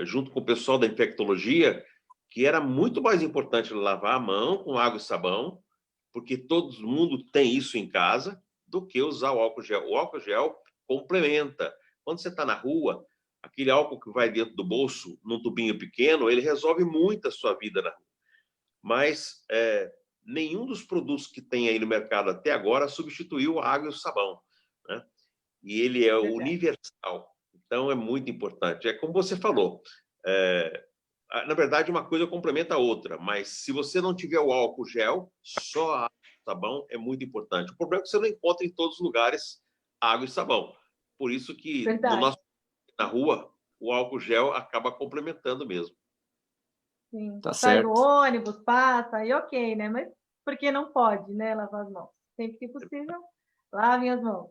junto com o pessoal da infectologia, que era muito mais importante lavar a mão com água e sabão, porque todo mundo tem isso em casa, do que usar o álcool gel. O álcool gel complementa. Quando você está na rua, aquele álcool que vai dentro do bolso, num tubinho pequeno, ele resolve muito a sua vida na rua. Mas nenhum dos produtos que tem aí no mercado até agora substituiu a água e o sabão, né? E ele é universal. Então, é muito importante. É como você falou, na verdade, uma coisa complementa a outra, mas se você não tiver o álcool gel, só água e sabão é muito importante. O problema é que você não encontra em todos os lugares água e sabão. Por isso que na rua, o álcool gel acaba complementando mesmo. Sim. Tá Sai certo. do ônibus, passa, aí ok, né? Mas porque não pode, né? Lavar as mãos. Sempre que possível, lavem as mãos.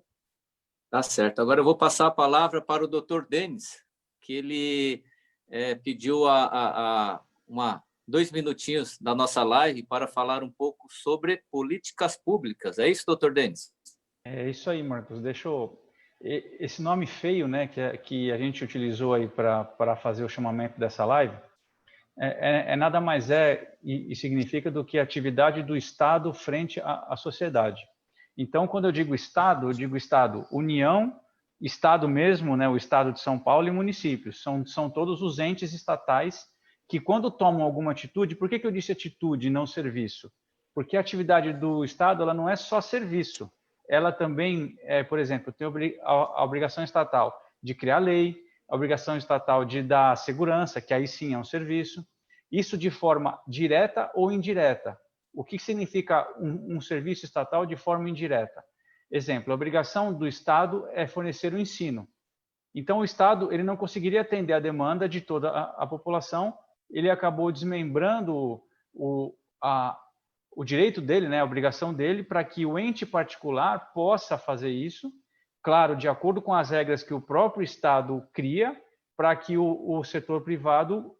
Tá certo. Agora eu vou passar a palavra para o Dr. Denis, que ele pediu 2 minutinhos da nossa live para falar um pouco sobre políticas públicas. É isso, Dr. Denis? É isso aí, Marcos. Deixa eu... Esse nome feio, né, que a gente utilizou aí para fazer o chamamento dessa live, nada mais e significa do que a atividade do Estado frente à sociedade. Então, quando eu digo Estado União, Estado mesmo, né, o Estado de São Paulo e municípios. São todos os entes estatais que, quando tomam alguma atitude... Por que eu disse atitude e não serviço? Porque a atividade do Estado ela não é só serviço. Ela também, por exemplo, tem a obrigação estatal de criar lei, a obrigação estatal de dar segurança, que aí sim é um serviço. Isso de forma direta ou indireta. O que significa um serviço estatal de forma indireta? Exemplo, a obrigação do Estado é fornecer o ensino. Então, o Estado ele não conseguiria atender a demanda de toda a população, ele acabou desmembrando o direito dele, né, a obrigação dele, para que o ente particular possa fazer isso, claro, de acordo com as regras que o próprio Estado cria, para que o setor privado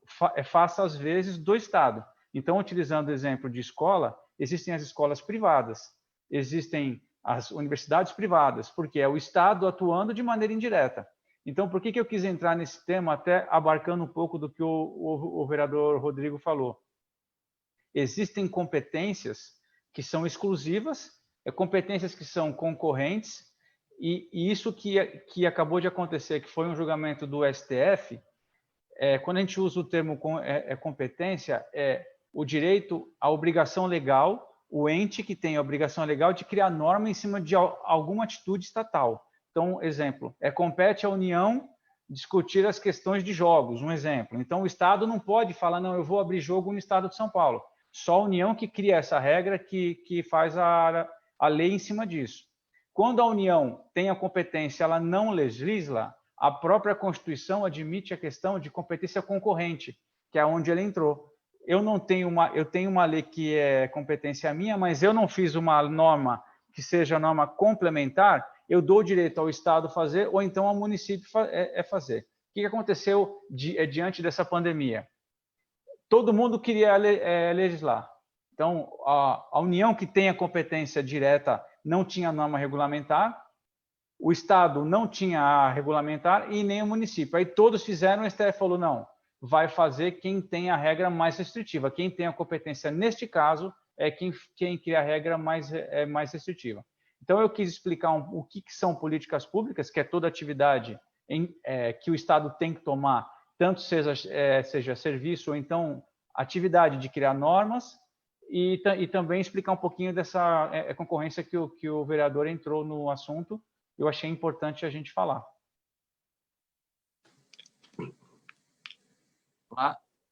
faça as vezes do Estado. Então, utilizando o exemplo de escola, existem as escolas privadas, existem as universidades privadas, porque é o Estado atuando de maneira indireta. Então, por que eu quis entrar nesse tema, até abarcando um pouco do que o vereador Rodrigo falou? Existem competências que são exclusivas, competências que são concorrentes, e isso que acabou de acontecer, que foi um julgamento do STF, quando a gente usa o termo competência, o direito, a obrigação legal, o ente que tem a obrigação legal de criar norma em cima de alguma atitude estatal. Então, exemplo, compete à União discutir as questões de jogos, um exemplo. Então, o Estado não pode falar, não, eu vou abrir jogo no Estado de São Paulo. Só a União que cria essa regra, que faz a lei em cima disso. Quando a União tem a competência, ela não legisla, a própria Constituição admite a questão de competência concorrente, que é onde ela entrou. Eu tenho uma lei que é competência minha, mas eu não fiz uma norma que seja norma complementar, eu dou o direito ao Estado fazer ou então ao município fazer. O que aconteceu diante dessa pandemia? Todo mundo queria legislar. Então, a União, que tem a competência direta, não tinha norma regulamentar, o Estado não tinha a regulamentar e nem o município. Aí todos fizeram, o STF falou, não, vai fazer quem tem a regra mais restritiva. Quem tem a competência, neste caso, é quem cria a regra mais restritiva. Então, eu quis explicar o que são políticas públicas, que é toda atividade que o Estado tem que tomar tanto seja serviço ou então atividade de criar normas, e também explicar um pouquinho dessa concorrência que o vereador entrou no assunto. Eu achei importante a gente falar.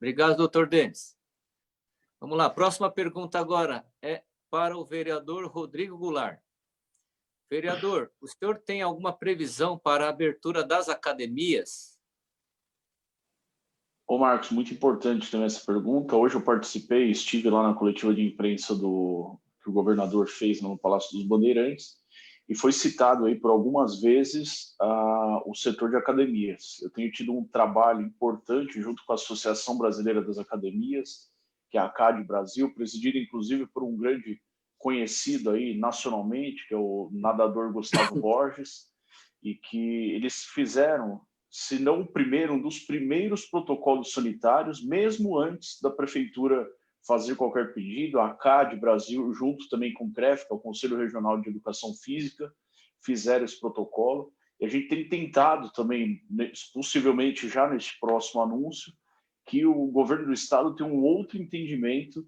Obrigado, doutor Denis. Vamos lá, próxima pergunta agora é para o vereador Rodrigo Goulart. Vereador, o senhor tem alguma previsão para a abertura das academias? Ô, Marcos, muito importante também essa pergunta. Hoje eu participei, estive lá na coletiva de imprensa que o governador fez no Palácio dos Bandeirantes, e foi citado aí por algumas vezes o setor de academias. Eu tenho tido um trabalho importante junto com a Associação Brasileira das Academias, que é a ACAD Brasil, presidida inclusive por um grande conhecido aí nacionalmente, que é o nadador Gustavo Borges, e que eles fizeram, se não o primeiro, um dos primeiros protocolos sanitários, mesmo antes da prefeitura fazer qualquer pedido. A ACAD Brasil, junto também com o CREF, que é o Conselho Regional de Educação Física, fizeram esse protocolo. E a gente tem tentado também, possivelmente já neste próximo anúncio, que o governo do estado tenha um outro entendimento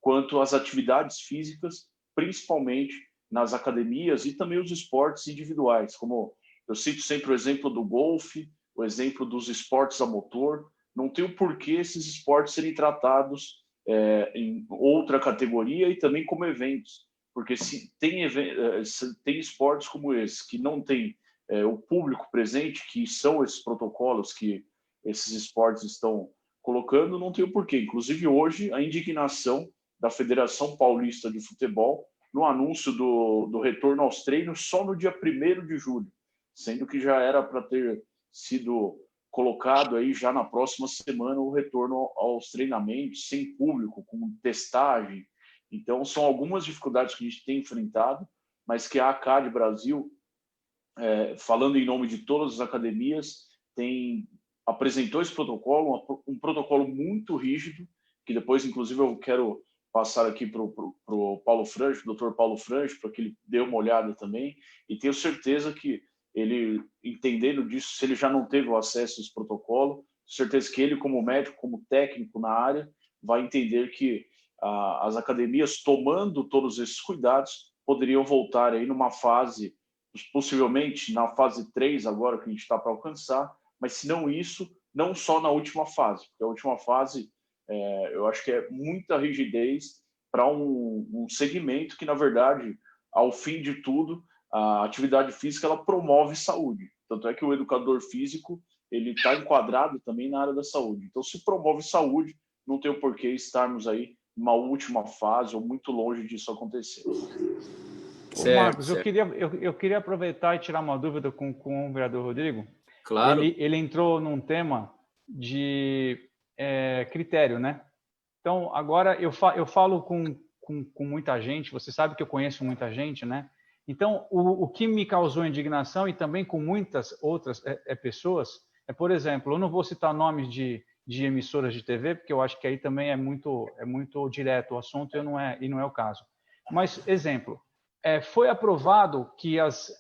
quanto às atividades físicas, principalmente nas academias e também os esportes individuais, como eu cito sempre o exemplo do golfe, o exemplo dos esportes a motor. Não tem o porquê esses esportes serem tratados em outra categoria e também como eventos, porque se tem esportes como esse que não tem o público presente, que são esses protocolos que esses esportes estão colocando, não tem o porquê. Inclusive hoje a indignação da Federação Paulista de Futebol no anúncio do retorno aos treinos só no dia 1º de julho, sendo que já era para ter sido colocado aí já na próxima semana o retorno aos treinamentos sem público, com testagem. Então, são algumas dificuldades que a gente tem enfrentado, mas que a ACAD Brasil, falando em nome de todas as academias, apresentou esse protocolo, um protocolo muito rígido, que depois, inclusive, eu quero passar aqui para o Paulo Franjo, o Dr. Paulo Franjo, para que ele dê uma olhada também, e tenho certeza que ele, entendendo disso, se ele já não teve o acesso a esse protocolo, certeza que ele, como médico, como técnico na área, vai entender que as academias, tomando todos esses cuidados, poderiam voltar aí numa fase, possivelmente na fase 3 agora, que a gente está para alcançar, mas se não isso, não só na última fase, porque a última fase, eu acho que é muita rigidez para um segmento que, na verdade, ao fim de tudo, a atividade física ela promove saúde. Tanto é que o educador físico ele está enquadrado também na área da saúde. Então, se promove saúde, não tem o porquê estarmos aí numa última fase ou muito longe disso acontecer. Certo, Marcos, certo. Eu queria aproveitar e tirar uma dúvida com o vereador Rodrigo. Claro. Ele entrou num tema de critério, né? Então, agora eu falo com muita gente, você sabe que eu conheço muita gente, né? Então, o que me causou indignação, e também com muitas outras pessoas, por exemplo, eu não vou citar nomes de emissoras de TV, porque eu acho que aí também é muito direto o assunto e não é o caso. Mas, exemplo, foi aprovado que as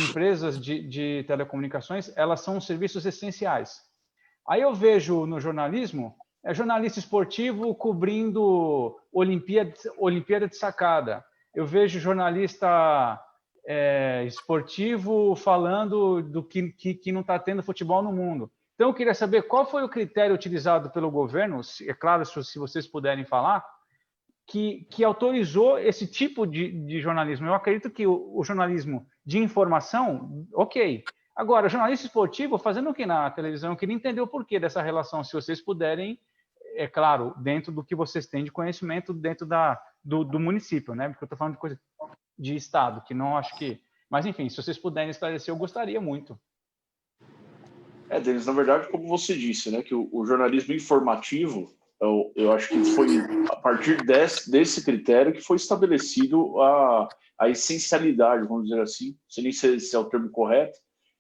empresas de telecomunicações, elas são serviços essenciais. Aí eu vejo no jornalismo, jornalista esportivo cobrindo Olimpíada de sacada. Eu vejo jornalista esportivo falando do que não está tendo futebol no mundo. Então, eu queria saber qual foi o critério utilizado pelo governo, é claro, se vocês puderem falar, que autorizou esse tipo de jornalismo. Eu acredito que o jornalismo de informação, ok. Agora, jornalista esportivo fazendo o que na televisão? Eu queria entender o porquê dessa relação, se vocês puderem, é claro, dentro do que vocês têm de conhecimento dentro do município, né? Porque eu estou falando de coisa de estado, que não acho que... Mas, enfim, se vocês puderem esclarecer, eu gostaria muito. Denis, na verdade, como você disse, né, que o jornalismo informativo, eu acho que foi a partir desse critério que foi estabelecido a essencialidade, vamos dizer assim, não sei nem se é o termo correto,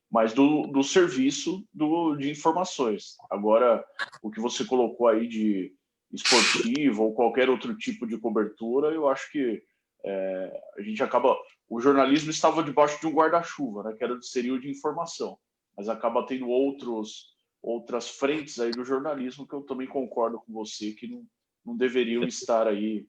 mas do serviço de informações. Agora, o que você colocou aí de esportivo ou qualquer outro tipo de cobertura, eu acho que a gente acaba... O jornalismo estava debaixo de um guarda-chuva, né, seria o de informação, mas acaba tendo outros outras frentes aí do jornalismo que eu também concordo com você que não deveriam estar aí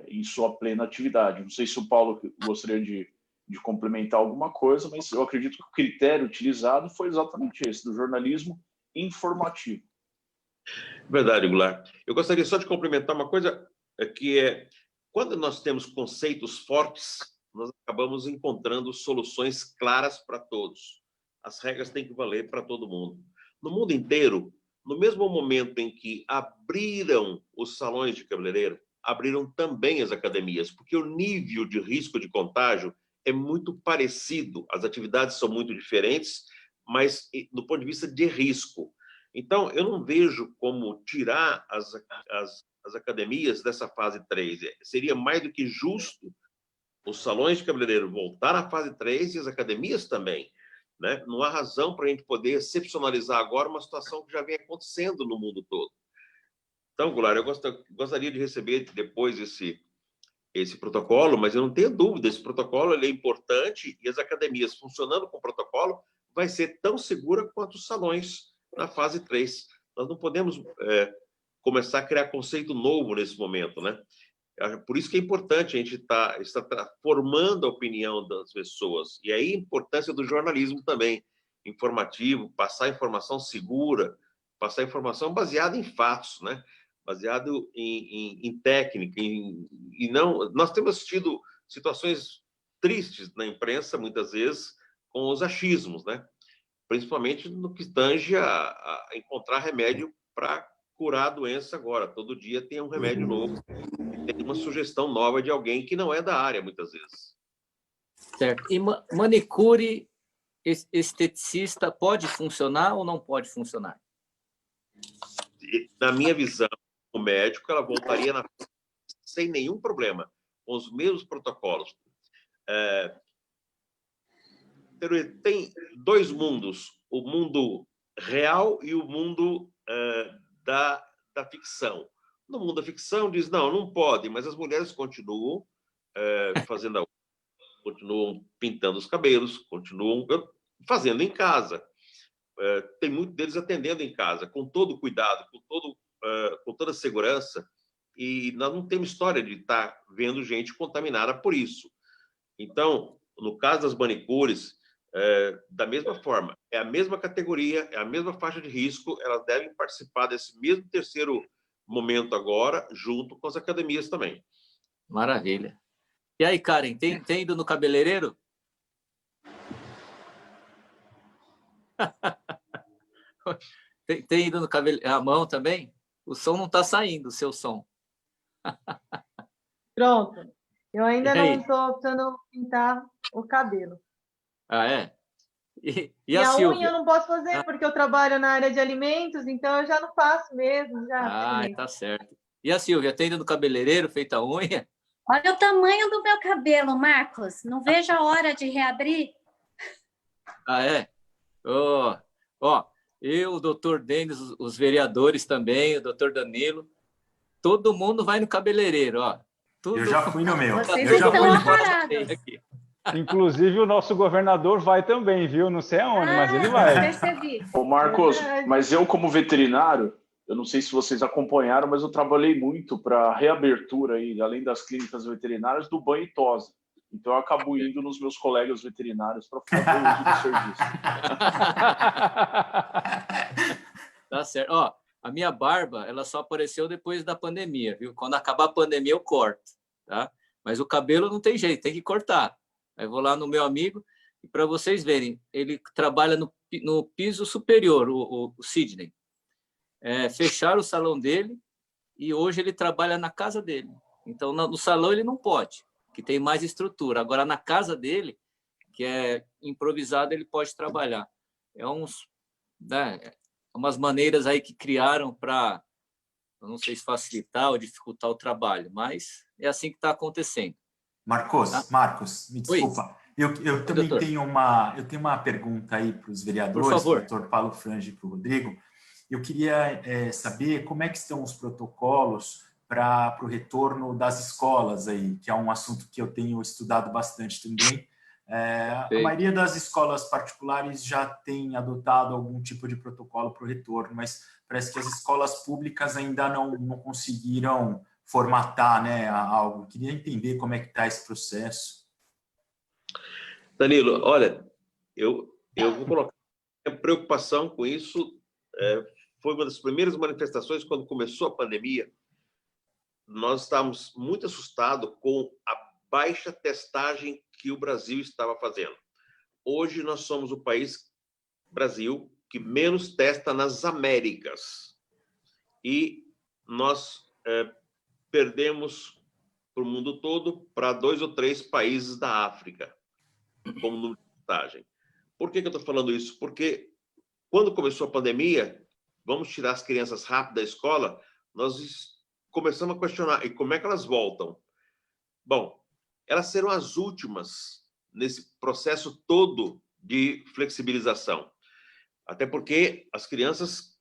em sua plena atividade. Não sei se o Paulo gostaria de complementar alguma coisa, mas eu acredito que o critério utilizado foi exatamente esse, do jornalismo informativo. Verdade, Goulart. Eu gostaria só de complementar uma coisa, que é, quando nós temos conceitos fortes, nós acabamos encontrando soluções claras para todos. As regras têm que valer para todo mundo. No mundo inteiro, no mesmo momento em que abriram os salões de cabeleireiro, abriram também as academias, porque o nível de risco de contágio é muito parecido. As atividades são muito diferentes, mas do ponto de vista de risco. Então, eu não vejo como tirar as academias dessa fase 3. Seria mais do que justo os salões de cabeleireiro voltar à fase 3 e as academias também. Né? Não há razão para a gente poder excepcionalizar agora uma situação que já vem acontecendo no mundo todo. Então, Goulart, eu gostaria de receber depois esse protocolo, mas eu não tenho dúvida, esse protocolo ele é importante e as academias funcionando com o protocolo vai ser tão segura quanto os salões na fase 3. Nós não podemos começar a criar conceito novo nesse momento, né? Por isso que é importante a gente estar formando a opinião das pessoas. E aí a importância do jornalismo também, informativo, passar informação segura, passar informação baseada em fatos, né? Baseado em técnica. E não, nós temos tido situações tristes na imprensa, muitas vezes, com os achismos, né? Principalmente no que tange a encontrar remédio para curar a doença agora. Todo dia tem um remédio novo, tem uma sugestão nova de alguém que não é da área, muitas vezes. Certo. E manicure esteticista pode funcionar ou não pode funcionar? Na minha visão, o médico, ela voltaria sem nenhum problema, com os mesmos protocolos. Tem dois mundos, o mundo real e o mundo da ficção. No mundo da ficção diz, não pode, mas as mulheres continuam fazendo continuam pintando os cabelos, continuam fazendo em casa. Tem muitos deles atendendo em casa, com todo cuidado, com toda segurança, e nós não temos história de estar vendo gente contaminada por isso. Então, no caso das manicures, da mesma forma, é a mesma categoria, é a mesma faixa de risco, elas devem participar desse mesmo terceiro momento agora, junto com as academias também. Maravilha. E aí, Karen, tem ido no cabeleireiro? Tem ido no cabeleireiro? A mão também? O som não está saindo, o seu som. Pronto. Eu ainda não estou optando pintar o cabelo. Ah, é? E a Silvia? unha eu não posso fazer, porque eu trabalho na área de alimentos, então eu já não faço mesmo. Tá certo. E a Silvia, tem ido no cabeleireiro, feita a unha? Olha o tamanho do meu cabelo, Marcos. Não vejo a hora de reabrir. Ah, é? Eu, o doutor Denis, os vereadores também, o doutor Danilo, todo mundo vai no cabeleireiro, ó. Eu já fui no meu. Vocês estão aparados. Inclusive, o nosso governador vai também, viu? Não sei aonde, mas ele vai. Percebi. Ô, Marcos, mas eu, como veterinário, eu não sei se vocês acompanharam, mas eu trabalhei muito para a reabertura, aí, além das clínicas veterinárias, do banho e tosa. Então, eu acabo indo nos meus colegas veterinários para fazer uso do serviço. Tá certo. Ó, a minha barba, ela só apareceu depois da pandemia, viu? Quando acabar a pandemia, eu corto, tá? Mas o cabelo não tem jeito, tem que cortar. Aí vou lá no meu amigo, e para vocês verem, ele trabalha no piso superior, o Sidney. Fecharam o salão dele e hoje ele trabalha na casa dele. Então, no salão ele não pode, que tem mais estrutura. Agora, na casa dele, que é improvisado, ele pode trabalhar. Umas maneiras aí que criaram para, não sei se facilitar ou dificultar o trabalho, mas é assim que está acontecendo. Marcos, me desculpa. Eu também tenho uma pergunta aí para os vereadores, para o doutor Paulo Frange e para o Rodrigo. Eu queria saber como é que estão os protocolos para o retorno das escolas aí, que é um assunto que eu tenho estudado bastante também, A maioria das escolas particulares já tem adotado algum tipo de protocolo para o retorno, mas parece que as escolas públicas ainda não conseguiram formatar, né, algo. Queria entender como é que está esse processo. Danilo, olha, eu vou colocar a preocupação com isso. Foi uma das primeiras manifestações quando começou a pandemia. Nós estávamos muito assustados com a baixa testagem que o Brasil estava fazendo. Hoje nós somos o país, Brasil, que menos testa nas Américas. E nós perdemos para o mundo todo para 2 ou 3 países da África, como número de testagem. Por que eu estou falando isso? Porque quando começou a pandemia, vamos tirar as crianças rápido da escola, nós começamos a questionar, e como é que elas voltam? Bom, elas serão as últimas nesse processo todo de flexibilização. Até porque as crianças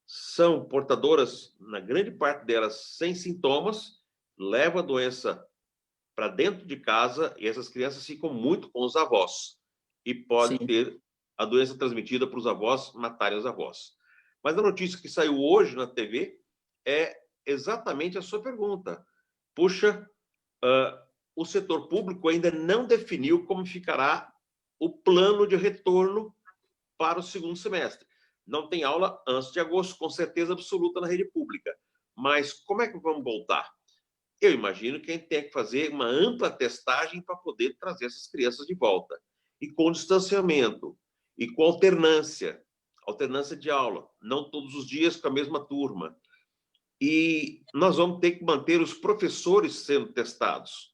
são portadoras, na grande parte delas, sem sintomas, levam a doença para dentro de casa e essas crianças ficam muito com os avós e pode Sim. ter a doença transmitida para os avós, matarem os avós. Mas a notícia que saiu hoje na TV é exatamente a sua pergunta. Puxa, o setor público ainda não definiu como ficará o plano de retorno para o segundo semestre. Não tem aula antes de agosto, com certeza absoluta, na rede pública. Mas como é que vamos voltar? Eu imagino que a gente tem que fazer uma ampla testagem para poder trazer essas crianças de volta. E com distanciamento, e com alternância de aula, não todos os dias com a mesma turma. E nós vamos ter que manter os professores sendo testados.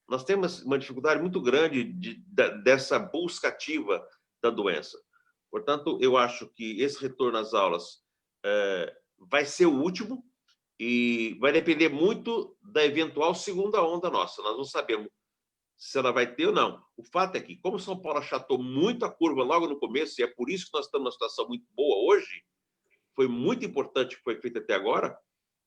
Nós temos uma dificuldade muito grande dessa busca ativa da doença. Portanto, eu acho que esse retorno às aulas vai ser o último e vai depender muito da eventual segunda onda nossa. Nós não sabemos se ela vai ter ou não. O fato é que, como São Paulo achatou muito a curva logo no começo, e é por isso que nós estamos numa situação muito boa hoje, foi muito importante o que foi feito até agora,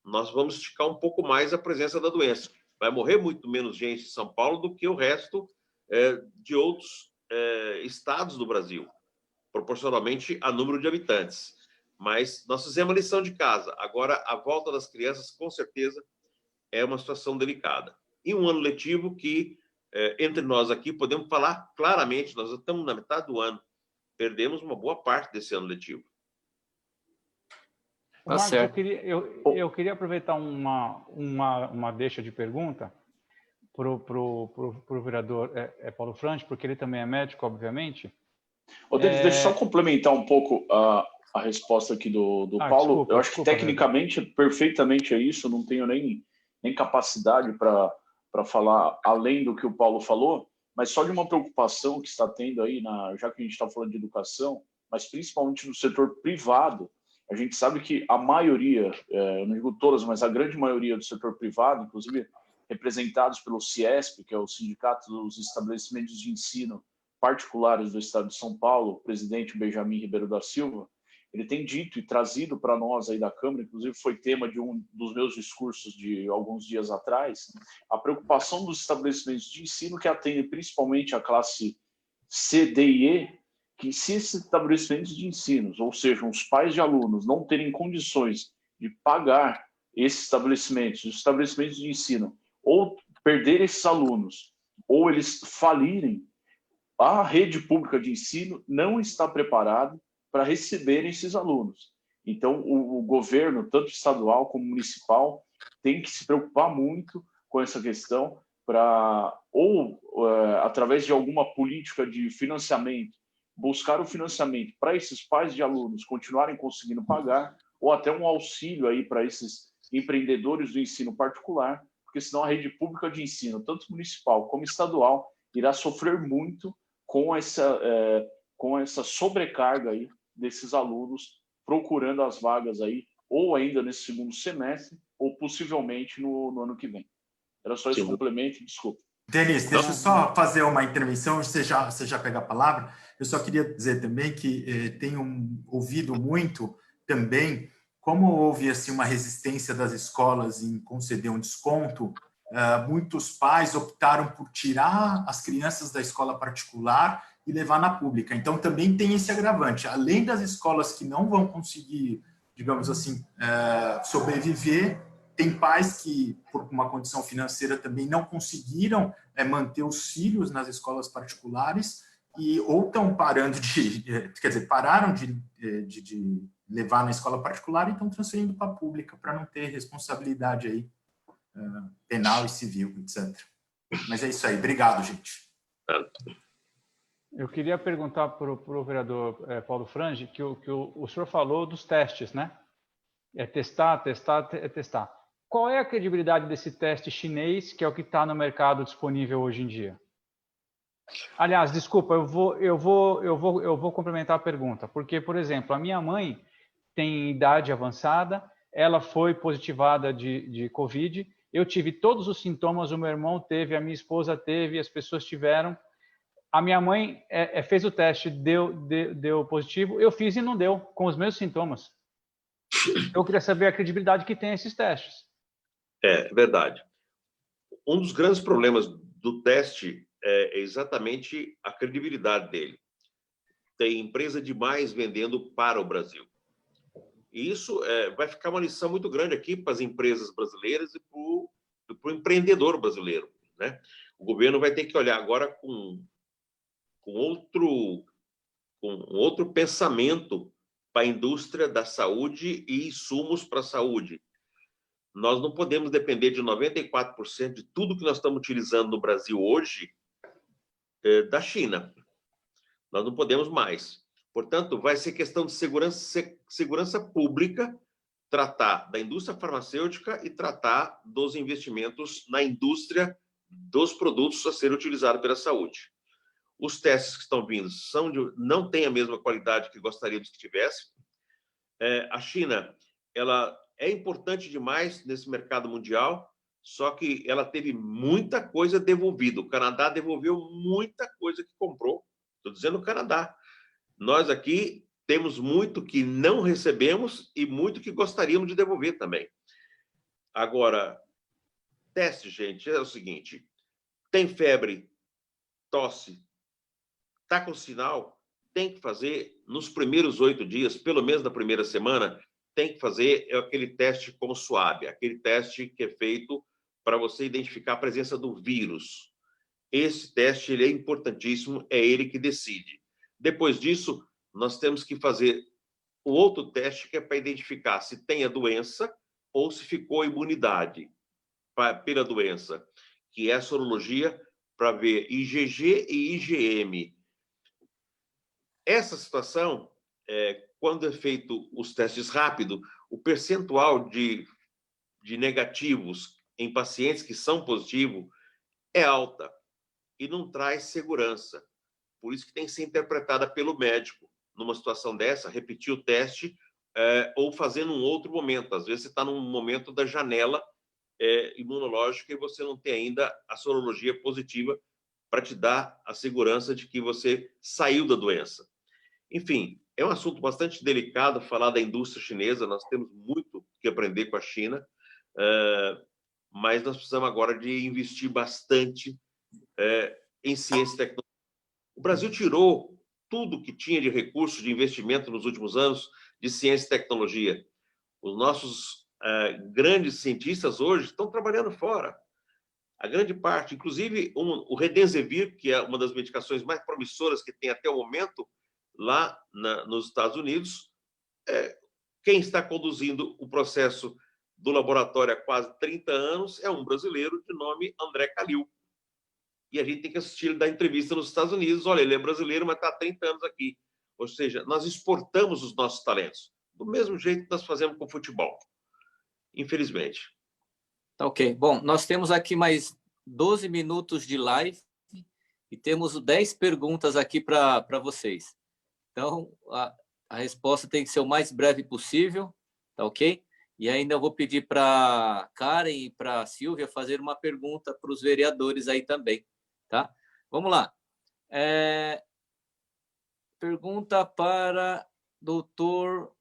nós vamos esticar um pouco mais a presença da doença. Vai morrer muito menos gente em São Paulo do que o resto de outros estados do Brasil, proporcionalmente a número de habitantes. Mas nós fizemos a lição de casa. Agora, a volta das crianças, com certeza, é uma situação delicada. E um ano letivo que, entre nós aqui, podemos falar claramente, nós estamos na metade do ano, perdemos uma boa parte desse ano letivo. Marcos, certo. Eu queria aproveitar uma deixa de pergunta para o vereador Paulo Frange, porque ele também é médico, obviamente. Denis, deixa eu só complementar um pouco a resposta aqui do Paulo. Eu acho que tecnicamente, perfeitamente é isso, não tenho nem capacidade para falar além do que o Paulo falou, mas só de uma preocupação que está tendo aí, já que a gente está falando de educação, mas principalmente no setor privado. A gente sabe que a maioria, eu não digo todas, mas a grande maioria do setor privado, inclusive representados pelo CIESP, que é o Sindicato dos Estabelecimentos de Ensino Particulares do Estado de São Paulo, o presidente Benjamin Ribeiro da Silva, ele tem dito e trazido para nós aí da Câmara, inclusive foi tema de um dos meus discursos de alguns dias atrás, a preocupação dos estabelecimentos de ensino que atendem principalmente a classe C, D e E, que se esses estabelecimentos de ensino, ou seja, os pais de alunos, não terem condições de pagar esses estabelecimentos, os estabelecimentos de ensino, ou perder esses alunos, ou eles falirem, a rede pública de ensino não está preparada para receber esses alunos. Então, o governo, tanto estadual como municipal, tem que se preocupar muito com essa questão para, através de alguma política de financiamento, buscar o financiamento para esses pais de alunos continuarem conseguindo pagar, ou até um auxílio aí para esses empreendedores do ensino particular, porque senão a rede pública de ensino, tanto municipal como estadual, irá sofrer muito com essa sobrecarga aí desses alunos procurando as vagas aí, ou ainda nesse segundo semestre, ou possivelmente no ano que vem. Era só esse complemento, desculpa. Denis, deixa eu só fazer uma intervenção, você já pega a palavra. Eu só queria dizer também que tenho ouvido muito também como houve assim, uma resistência das escolas em conceder um desconto muitos pais optaram por tirar as crianças da escola particular e levar na pública. Então, também tem esse agravante. Além das escolas que não vão conseguir, digamos assim, sobreviver, tem pais que, por uma condição financeira, também não conseguiram manter os filhos nas escolas particulares e ou estão parando pararam de levar na escola particular e estão transferindo para a pública para não ter responsabilidade aí, penal e civil, etc. Mas é isso aí. Obrigado, gente. Eu queria perguntar para o vereador Paulo Frange que o senhor falou dos testes, né? É testar, testar, é testar. Qual é a credibilidade desse teste chinês, que é o que está no mercado disponível hoje em dia? Aliás, desculpa, eu vou complementar a pergunta, porque, por exemplo, a minha mãe tem idade avançada, ela foi positivada de Covid, eu tive todos os sintomas, o meu irmão teve, a minha esposa teve, as pessoas tiveram. A minha mãe fez o teste, deu positivo, eu fiz e não deu, com os mesmos sintomas. Eu queria saber a credibilidade que tem esses testes. É verdade. Um dos grandes problemas do teste é exatamente a credibilidade dele. Tem empresa demais vendendo para o Brasil. E isso vai ficar uma lição muito grande aqui para as empresas brasileiras e para o empreendedor brasileiro, né? O governo vai ter que olhar agora com outro pensamento para a indústria da saúde e insumos para a saúde. Nós não podemos depender de 94% de tudo que nós estamos utilizando no Brasil hoje da China. Nós não podemos mais. Portanto, vai ser questão de segurança pública tratar da indústria farmacêutica e tratar dos investimentos na indústria dos produtos a serem utilizados pela saúde. Os testes que estão vindo não têm a mesma qualidade que gostaríamos que tivesse. A China, ela é importante demais nesse mercado mundial, só que ela teve muita coisa devolvida. O Canadá devolveu muita coisa que comprou. Estou dizendo o Canadá. Nós aqui temos muito que não recebemos e muito que gostaríamos de devolver também. Agora, teste, gente, é o seguinte: tem febre, tosse, está com sinal, tem que fazer nos primeiros 8 dias, pelo menos na primeira semana, tem que fazer aquele teste com suave, aquele teste que é feito para você identificar a presença do vírus. Esse teste ele é importantíssimo, é ele que decide. Depois disso, nós temos que fazer o outro teste, que é para identificar se tem a doença ou se ficou imunidade pela doença, que é a sorologia para ver IgG e IgM. Essa situação, quando é feito os testes rápidos, o percentual de negativos em pacientes que são positivos é alta e não traz segurança. Por isso que tem que ser interpretada pelo médico. Numa situação dessa, repetir o teste ou fazer num outro momento. Às vezes você está num momento da janela imunológica e você não tem ainda a sorologia positiva para te dar a segurança de que você saiu da doença. Enfim, é um assunto bastante delicado falar da indústria chinesa. Nós temos muito que aprender com a China, mas nós precisamos agora de investir bastante em ciência e tecnologia. O Brasil tirou tudo que tinha de recursos de investimento nos últimos anos de ciência e tecnologia. Os nossos grandes cientistas hoje estão trabalhando fora. A grande parte, inclusive o Redensevir, que é uma das medicações mais promissoras que tem até o momento, lá nos Estados Unidos, quem está conduzindo o processo do laboratório há quase 30 anos é um brasileiro de nome André Calil. E a gente tem que assistir ele dar entrevista nos Estados Unidos. Olha, ele é brasileiro, mas está há 30 anos aqui. Ou seja, nós exportamos os nossos talentos, do mesmo jeito que nós fazemos com o futebol, infelizmente. Tá ok. Bom, nós temos aqui mais 12 minutos de live e temos 10 perguntas aqui para vocês. Então, a resposta tem que ser o mais breve possível, tá ok? E ainda eu vou pedir para Karen e para a Silvia fazer uma pergunta para os vereadores aí também, tá? Vamos lá. Pergunta para doutor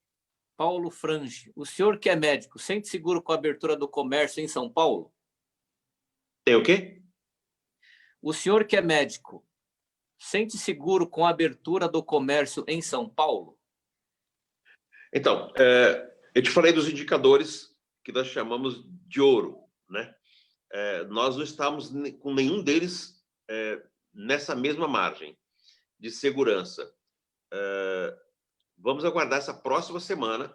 Paulo Frange. O senhor que é médico, sente seguro com a abertura do comércio em São Paulo? Tem o quê? O senhor que é médico, sente seguro com a abertura do comércio em São Paulo? Então, eu te falei dos indicadores que nós chamamos de ouro, né? Nós não estamos com nenhum deles nessa mesma margem de segurança. Vamos aguardar essa próxima semana.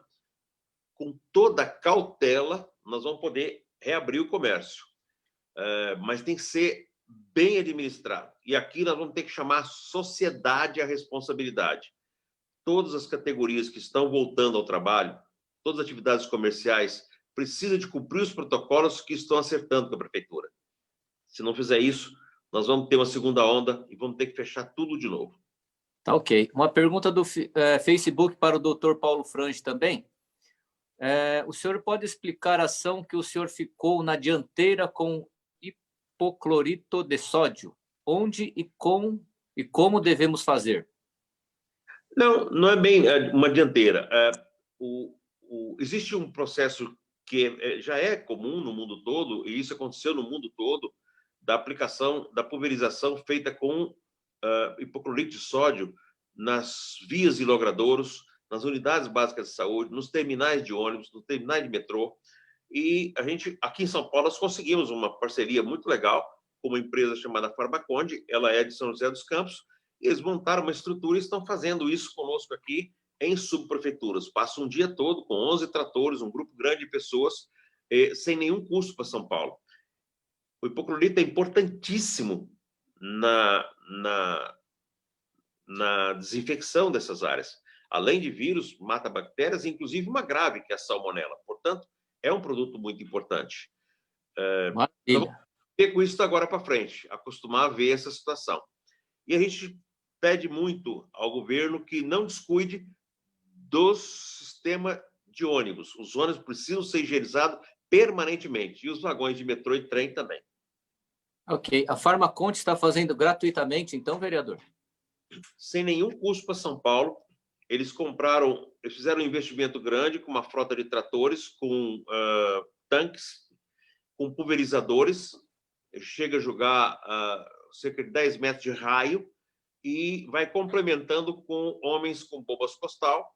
Com toda a cautela, nós vamos poder reabrir o comércio. Mas tem que ser bem administrado. E aqui nós vamos ter que chamar a sociedade à responsabilidade. Todas as categorias que estão voltando ao trabalho, todas as atividades comerciais, precisam de cumprir os protocolos que estão acertando com a prefeitura. Se não fizer isso, nós vamos ter uma segunda onda e vamos ter que fechar tudo de novo. Tá ok. Uma pergunta do Facebook para o Dr. Paulo Frange também. O senhor pode explicar a ação que o senhor ficou na dianteira com hipoclorito de sódio? Onde e como devemos fazer? Não é bem uma dianteira. Existe um processo que já é comum no mundo todo, e isso aconteceu no mundo todo, da aplicação, da pulverização feita com hipoclorito de sódio nas vias e logradouros, nas unidades básicas de saúde, nos terminais de ônibus, nos terminais de metrô. E a gente, aqui em São Paulo, nós conseguimos uma parceria muito legal com uma empresa chamada Farmaconde, ela é de São José dos Campos, e eles montaram uma estrutura e estão fazendo isso conosco aqui em subprefeituras. Passa um dia todo com 11 tratores, um grupo grande de pessoas, sem nenhum custo para São Paulo. O hipoclorito é importantíssimo na desinfecção dessas áreas. Além de vírus, mata bactérias, inclusive uma grave, que é a salmonela. Portanto, é um produto muito importante. Nós vamos ver com isso agora para frente, acostumar a ver essa situação. E a gente pede muito ao governo que não descuide do sistema de ônibus. Os ônibus precisam ser higienizados permanentemente, e os vagões de metrô e trem também. Ok. A Farmaconte está fazendo gratuitamente, então, vereador? Sem nenhum custo para São Paulo. Eles fizeram um investimento grande com uma frota de tratores, com tanques, com pulverizadores, chega a jogar cerca de 10 metros de raio e vai complementando com homens com bombas costal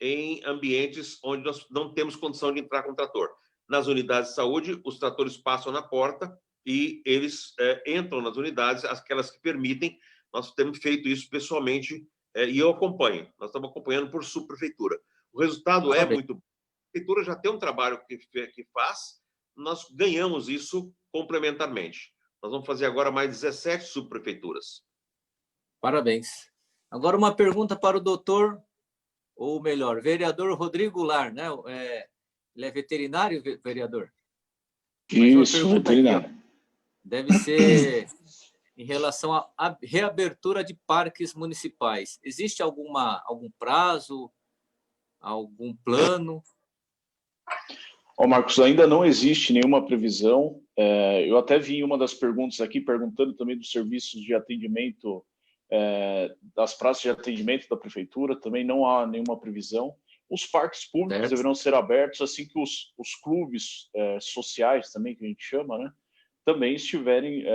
em ambientes onde nós não temos condição de entrar com trator. Nas unidades de saúde, os tratores passam na porta e eles entram nas unidades, aquelas que permitem. Nós temos feito isso pessoalmente e eu acompanho. Nós estamos acompanhando por subprefeitura. O resultado é muito bom. A prefeitura já tem um trabalho que faz, nós ganhamos isso complementarmente. Nós vamos fazer agora mais 17 subprefeituras. Parabéns. Agora uma pergunta para o doutor, ou melhor, vereador Rodrigo Goulart, né? Ele é veterinário, vereador? Isso, veterinário. Aqui, deve ser em relação à reabertura de parques municipais. Existe algum prazo, algum plano? Marcos, ainda não existe nenhuma previsão. Eu até vi uma das perguntas aqui, perguntando também dos serviços de atendimento, das praças de atendimento da prefeitura, também não há nenhuma previsão. Os parques públicos deverão ser abertos assim que os clubes sociais, também, que a gente chama, né, também tiverem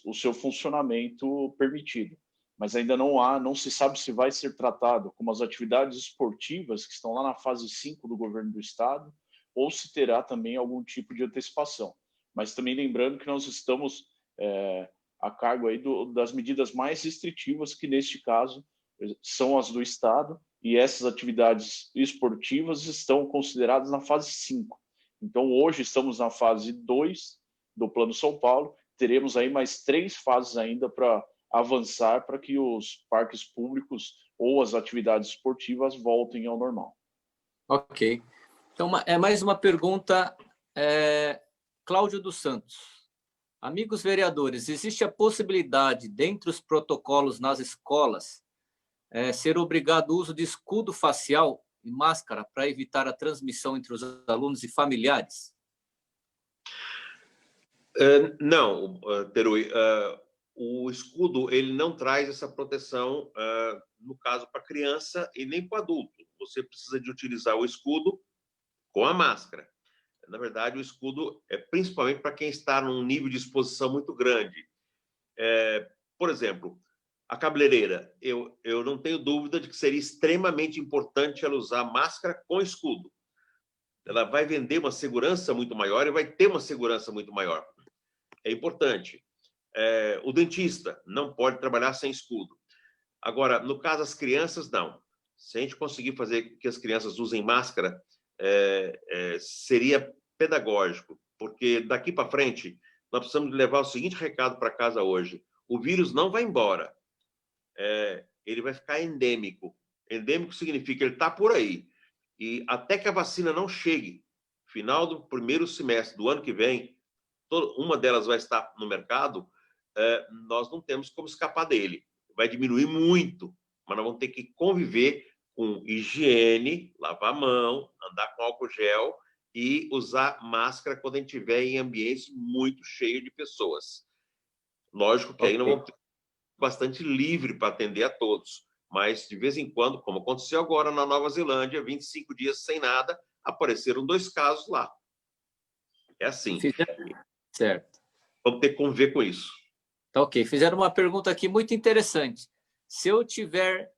o seu funcionamento permitido. Mas ainda não se sabe se vai ser tratado como as atividades esportivas que estão lá na fase 5 do governo do estado, ou se terá também algum tipo de antecipação. Mas também lembrando que nós estamos a cargo aí das medidas mais restritivas, que neste caso são as do estado, e essas atividades esportivas estão consideradas na fase 5. Então, hoje estamos na fase 2 do Plano São Paulo, teremos aí mais 3 fases ainda para avançar para que os parques públicos ou as atividades esportivas voltem ao normal. Ok. Então, mais uma pergunta, Cláudio dos Santos. Amigos vereadores, existe a possibilidade, dentre os protocolos nas escolas, ser obrigado o uso de escudo facial e máscara para evitar a transmissão entre os alunos e familiares? Não, Terui. O escudo ele não traz essa proteção, no caso, para criança e nem para adulto. Você precisa de utilizar o escudo com a máscara. Na verdade, o escudo é principalmente para quem está num nível de exposição muito grande. Por exemplo, a cabeleireira, eu não tenho dúvida de que seria extremamente importante ela usar máscara com escudo. Ela vai vender uma segurança muito maior e vai ter uma segurança muito maior. É importante. O dentista não pode trabalhar sem escudo. Agora, no caso das crianças, não. Se a gente conseguir fazer que as crianças usem máscara, seria pedagógico, porque daqui para frente nós precisamos levar o seguinte recado para casa hoje: o vírus não vai embora, ele vai ficar endêmico. Endêmico significa que ele está por aí, e até que a vacina não chegue, final do primeiro semestre do ano que vem, uma delas vai estar no mercado, nós não temos como escapar dele. Vai diminuir muito, mas nós vamos ter que conviver com higiene, lavar a mão, andar com álcool gel e usar máscara quando a gente estiver em ambientes muito cheios de pessoas. Lógico que aí nós vamos ter bastante livre para atender a todos, mas de vez em quando, como aconteceu agora na Nova Zelândia, 25 dias sem nada, apareceram 2 casos lá. É assim. Certo. Vamos ter que conviver com isso. Tá ok. Fizeram uma pergunta aqui muito interessante. Se eu tiver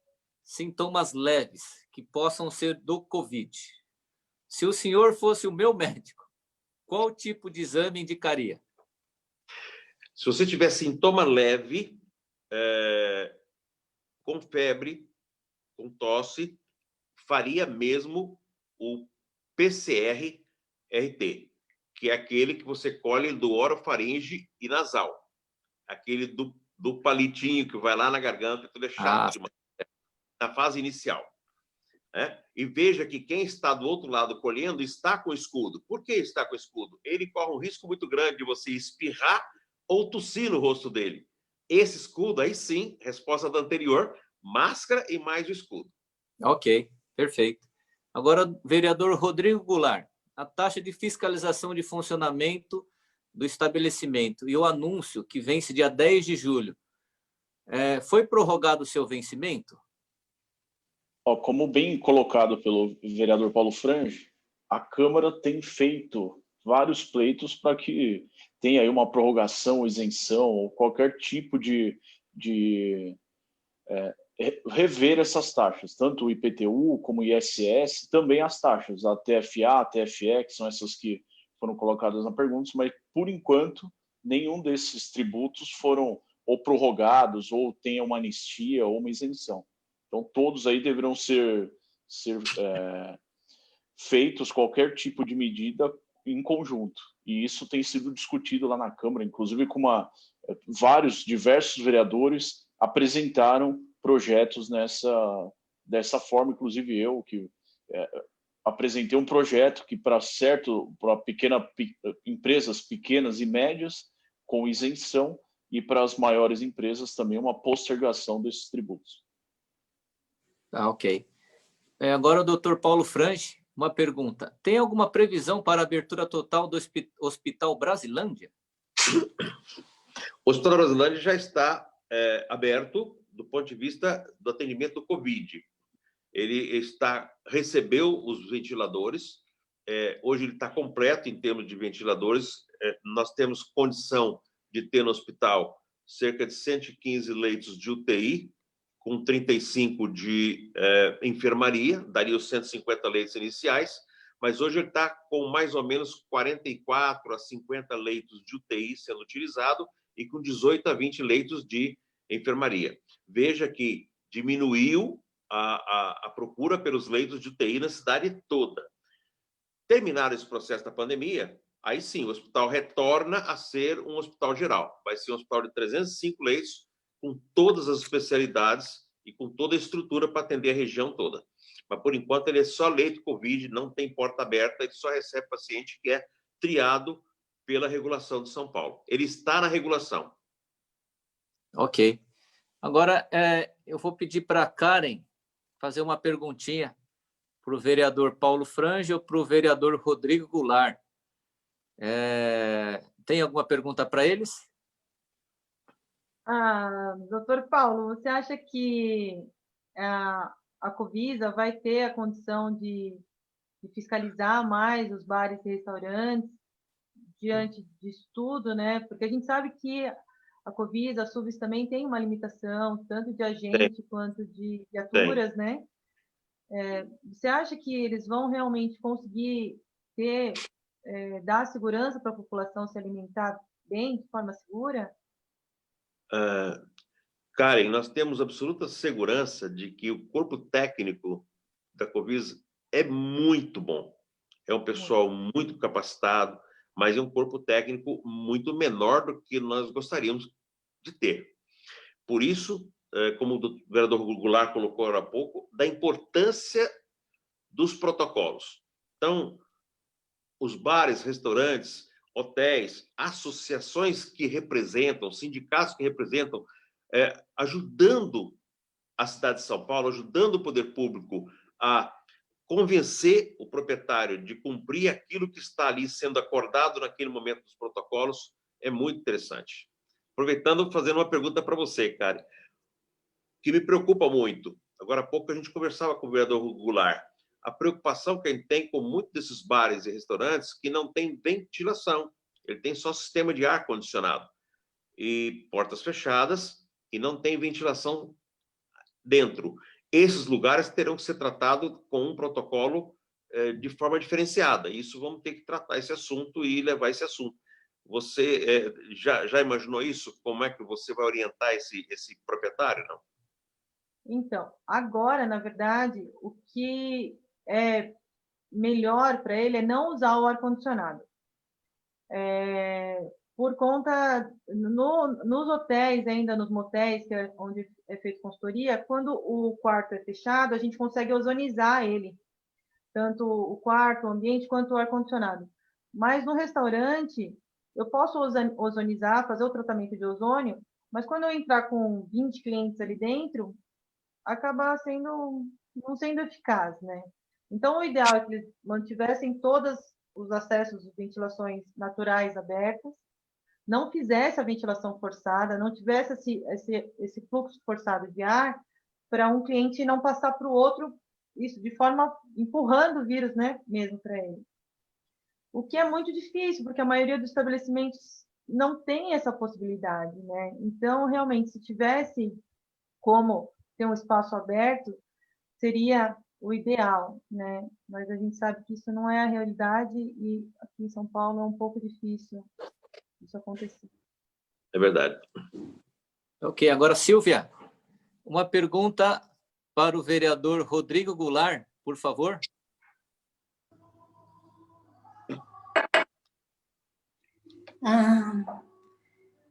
sintomas leves que possam ser do Covid, se o senhor fosse o meu médico, qual tipo de exame indicaria? Se você tiver sintoma leve, com febre, com tosse, faria mesmo o PCR-RT, que é aquele que você colhe do orofaringe e nasal. Aquele do palitinho que vai lá na garganta, tudo é chato demais. Na fase inicial. E veja que quem está do outro lado colhendo está com escudo. Por que está com escudo? Ele corre um risco muito grande de você espirrar ou tossir no rosto dele. Esse escudo, aí sim, resposta da anterior, máscara e mais o escudo. Ok, perfeito. Agora, vereador Rodrigo Goulart, a taxa de fiscalização de funcionamento do estabelecimento e o anúncio que vence dia 10 de julho, foi prorrogado o seu vencimento? Como bem colocado pelo vereador Paulo Frange, a Câmara tem feito vários pleitos para que tenha aí uma prorrogação, isenção, ou qualquer tipo de rever essas taxas, tanto o IPTU como o ISS, também as taxas, a TFA, a TFE, que são essas que foram colocadas na pergunta, mas, por enquanto, nenhum desses tributos foram ou prorrogados, ou tenha uma anistia ou uma isenção. Então, todos aí deverão ser feitos qualquer tipo de medida em conjunto. E isso tem sido discutido lá na Câmara, inclusive com diversos vereadores apresentaram projetos dessa forma, inclusive eu, que apresentei um projeto que, para empresas pequenas e médias, com isenção, e para as maiores empresas também uma postergação desses tributos. Ok. Agora o doutor Paulo Frange, uma pergunta. Tem alguma previsão para a abertura total do Hospital Brasilândia? O Hospital Brasilândia já está aberto do ponto de vista do atendimento do Covid. Ele recebeu os ventiladores, hoje ele está completo em termos de ventiladores. Nós temos condição de ter no hospital cerca de 115 leitos de UTI, com 35 de enfermaria, daria os 150 leitos iniciais, mas hoje ele está com mais ou menos 44 a 50 leitos de UTI sendo utilizado e com 18 a 20 leitos de enfermaria. Veja que diminuiu a procura pelos leitos de UTI na cidade toda. Terminado esse processo da pandemia, aí sim, o hospital retorna a ser um hospital geral. Vai ser um hospital de 305 leitos, com todas as especialidades e com toda a estrutura para atender a região toda. Mas, por enquanto, ele é só leito Covid, não tem porta aberta, ele só recebe paciente que é triado pela regulação de São Paulo. Ele está na regulação. Ok. Agora, eu vou pedir para a Karen fazer uma perguntinha para o vereador Paulo Frange ou para o vereador Rodrigo Goulart. Tem alguma pergunta para eles? Doutor Paulo, você acha que a Covisa vai ter a condição de de fiscalizar mais os bares e restaurantes diante disso tudo, né? Porque a gente sabe que a Covisa, a SUVES também tem uma limitação, tanto de agente quanto de viaturas, né? Você acha que eles vão realmente conseguir dar segurança para a população se alimentar bem, de forma segura? Karen, nós temos absoluta segurança de que o corpo técnico da Covisa é muito bom. É um pessoal muito capacitado, mas é um corpo técnico muito menor do que nós gostaríamos de ter. Por isso, como o vereador Goulart colocou há pouco, da importância dos protocolos. Então, os bares, restaurantes, hotéis, associações que representam, sindicatos que representam, ajudando a cidade de São Paulo, ajudando o poder público a convencer o proprietário de cumprir aquilo que está ali sendo acordado naquele momento dos protocolos, é muito interessante. Aproveitando, fazendo uma pergunta para você, Karen, que me preocupa muito. Agora há pouco a gente conversava com o vereador Goulart. A preocupação que a gente tem com muitos desses bares e restaurantes que não tem ventilação. Ele tem só sistema de ar-condicionado e portas fechadas e não tem ventilação dentro. Esses lugares terão que ser tratados com um protocolo de forma diferenciada. Isso vamos ter que tratar esse assunto e levar esse assunto. Você já imaginou isso? Como é que você vai orientar esse proprietário, não? Então, agora, na verdade, o que é melhor para ele é não usar o ar-condicionado. Por conta, nos hotéis, ainda nos motéis, que é onde é feita consultoria, quando o quarto é fechado, a gente consegue ozonizar ele, tanto o quarto, o ambiente, quanto o ar-condicionado. Mas no restaurante, eu posso ozonizar, fazer o tratamento de ozônio, mas quando eu entrar com 20 clientes ali dentro, acaba não sendo eficaz, né? Então, o ideal é que eles mantivessem todos os acessos de ventilações naturais abertas, não fizesse a ventilação forçada, não tivesse esse fluxo forçado de ar, para um cliente não passar para o outro, isso de forma empurrando o vírus, né, mesmo para ele. O que é muito difícil, porque a maioria dos estabelecimentos não tem essa possibilidade, né? Então, realmente, se tivesse como ter um espaço aberto, seria o ideal, né? Mas a gente sabe que isso não é a realidade e aqui em São Paulo é um pouco difícil isso acontecer. É verdade. Ok, agora, Silvia, uma pergunta para o vereador Rodrigo Goulart, por favor.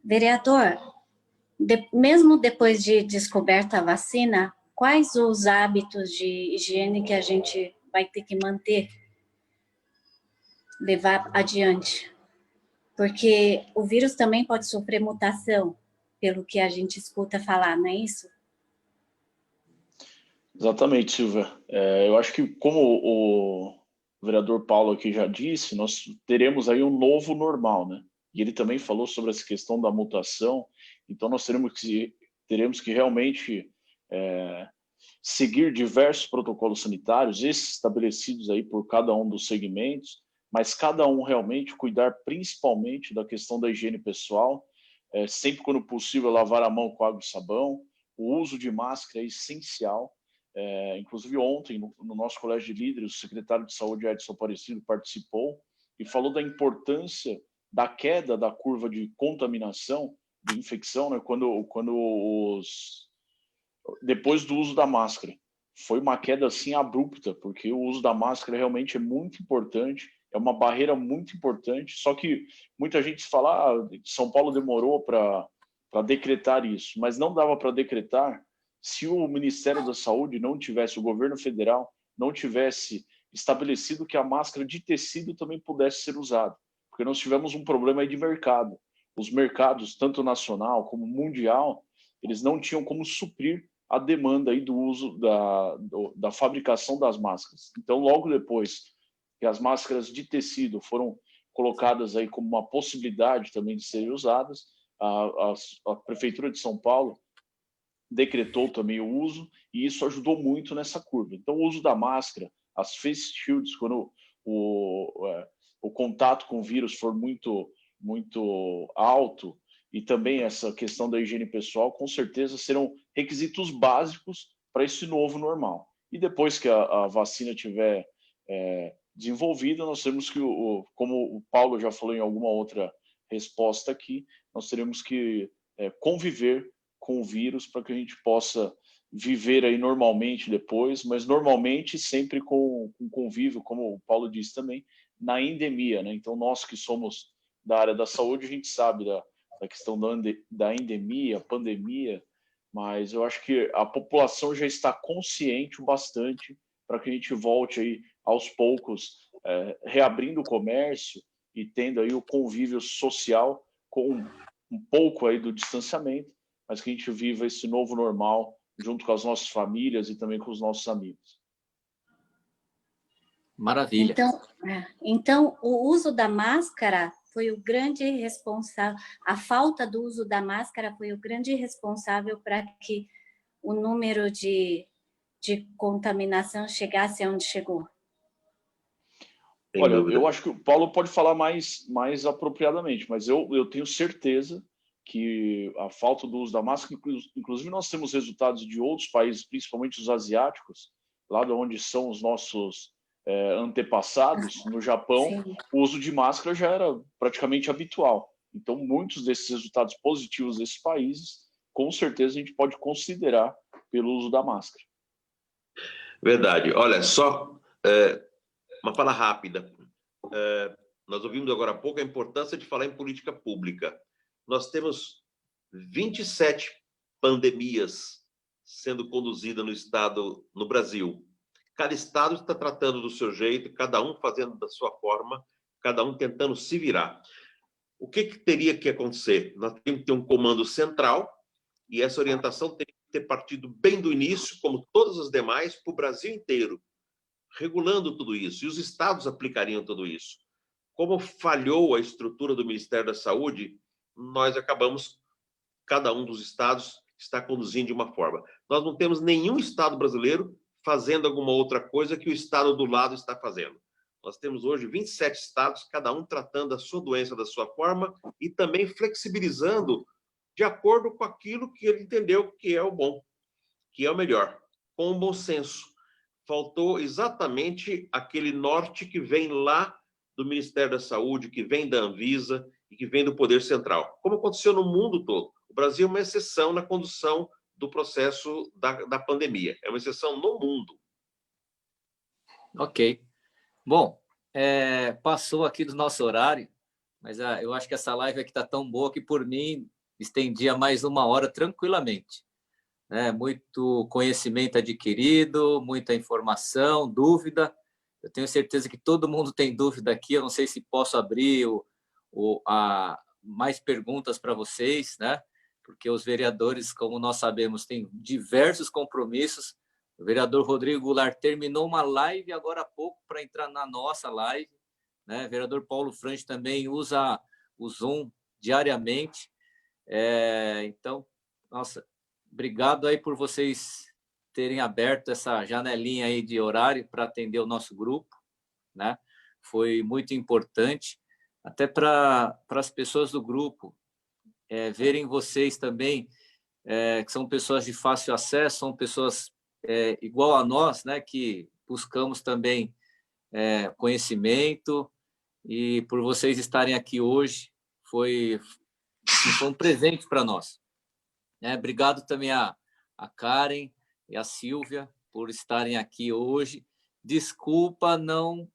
Vereador, mesmo depois de descoberta a vacina, quais os hábitos de higiene que a gente vai ter que manter, levar adiante? Porque o vírus também pode sofrer mutação, pelo que a gente escuta falar, não é isso? Exatamente, Silvia. Eu acho que, como o vereador Paulo aqui já disse, nós teremos aí um novo normal, né? E ele também falou sobre essa questão da mutação, então nós teremos que realmente seguir diversos protocolos sanitários, esses estabelecidos aí por cada um dos segmentos, mas cada um realmente cuidar principalmente da questão da higiene pessoal, sempre quando possível lavar a mão com água e sabão, o uso de máscara é essencial. Inclusive ontem, no nosso colégio de líderes, o secretário de saúde, Edson Aparecido, participou e falou da importância da queda da curva de contaminação, de infecção, né, depois do uso da máscara. Foi uma queda assim abrupta, porque o uso da máscara realmente é muito importante, é uma barreira muito importante, só que muita gente fala, São Paulo demorou para decretar isso, mas não dava para decretar se o Ministério da Saúde não tivesse, o governo federal não tivesse estabelecido que a máscara de tecido também pudesse ser usada, porque nós tivemos um problema aí de mercado. Os mercados, tanto nacional como mundial, eles não tinham como suprir a demanda aí do uso da fabricação das máscaras. Então, logo depois que as máscaras de tecido foram colocadas aí como uma possibilidade também de serem usadas, a Prefeitura de São Paulo decretou também o uso, e isso ajudou muito nessa curva. Então, o uso da máscara, as face shields, quando o contato com o vírus for muito alto, e também essa questão da higiene pessoal, com certeza serão requisitos básicos para esse novo normal. E depois que a vacina tiver desenvolvida, nós temos que, como o Paulo já falou em alguma outra resposta aqui, nós teremos que conviver com o vírus para que a gente possa viver aí normalmente depois, mas normalmente sempre com convívio, como o Paulo disse também, na endemia, né? Então, nós que somos da área da saúde, a gente sabe da questão da endemia, pandemia, mas eu acho que a população já está consciente o bastante para que a gente volte aí aos poucos, reabrindo o comércio e tendo aí o convívio social com um pouco aí do distanciamento, mas que a gente viva esse novo normal junto com as nossas famílias e também com os nossos amigos. Maravilha. Então, o uso da máscara foi o grande responsável, a falta do uso da máscara foi o grande responsável para que o número de contaminação chegasse aonde chegou. Olha, eu acho que o Paulo pode falar mais apropriadamente, mas eu tenho certeza que a falta do uso da máscara, inclusive nós temos resultados de outros países, principalmente os asiáticos, lá de onde são os nossos antepassados, no Japão, sim, o uso de máscara já era praticamente habitual. Então, muitos desses resultados positivos desses países, com certeza a gente pode considerar pelo uso da máscara. Verdade. Olha, só uma fala rápida. Nós ouvimos agora há pouco a importância de falar em política pública. Nós temos 27 pandemias sendo conduzidas no estado, no Brasil. Cada estado está tratando do seu jeito, cada um fazendo da sua forma, cada um tentando se virar. O que teria que acontecer? Nós temos que ter um comando central e essa orientação tem que ter partido bem do início, como todas as demais, para o Brasil inteiro, regulando tudo isso. E os estados aplicariam tudo isso. Como falhou a estrutura do Ministério da Saúde, nós acabamos, cada um dos estados está conduzindo de uma forma. Nós não temos nenhum estado brasileiro fazendo alguma outra coisa que o estado do lado está fazendo. Nós temos hoje 27 estados, cada um tratando a sua doença da sua forma e também flexibilizando de acordo com aquilo que ele entendeu que é o bom, que é o melhor, com o bom senso. Faltou exatamente aquele norte que vem lá do Ministério da Saúde, que vem da Anvisa e que vem do Poder Central, como aconteceu no mundo todo. O Brasil é uma exceção na condução do processo da pandemia. É uma exceção no mundo. Ok. Bom, passou aqui do nosso horário, mas eu acho que essa live aqui está tão boa que, por mim, estendia mais 1 hora tranquilamente. Muito conhecimento adquirido, muita informação, dúvida. Eu tenho certeza que todo mundo tem dúvida aqui. Eu não sei se posso abrir mais perguntas para vocês, né? Porque os vereadores, como nós sabemos, têm diversos compromissos. O vereador Rodrigo Goulart terminou uma live agora há pouco para entrar na nossa live, né? O vereador Paulo Frange também usa o Zoom diariamente. Então, nossa, obrigado aí por vocês terem aberto essa janelinha aí de horário para atender o nosso grupo, né? Foi muito importante, até para as pessoas do grupo verem vocês também, que são pessoas de fácil acesso, são pessoas igual a nós, né? Que buscamos também conhecimento, e por vocês estarem aqui hoje foi um presente para nós. Obrigado também a Karen e a Silvia por estarem aqui hoje. Desculpa, não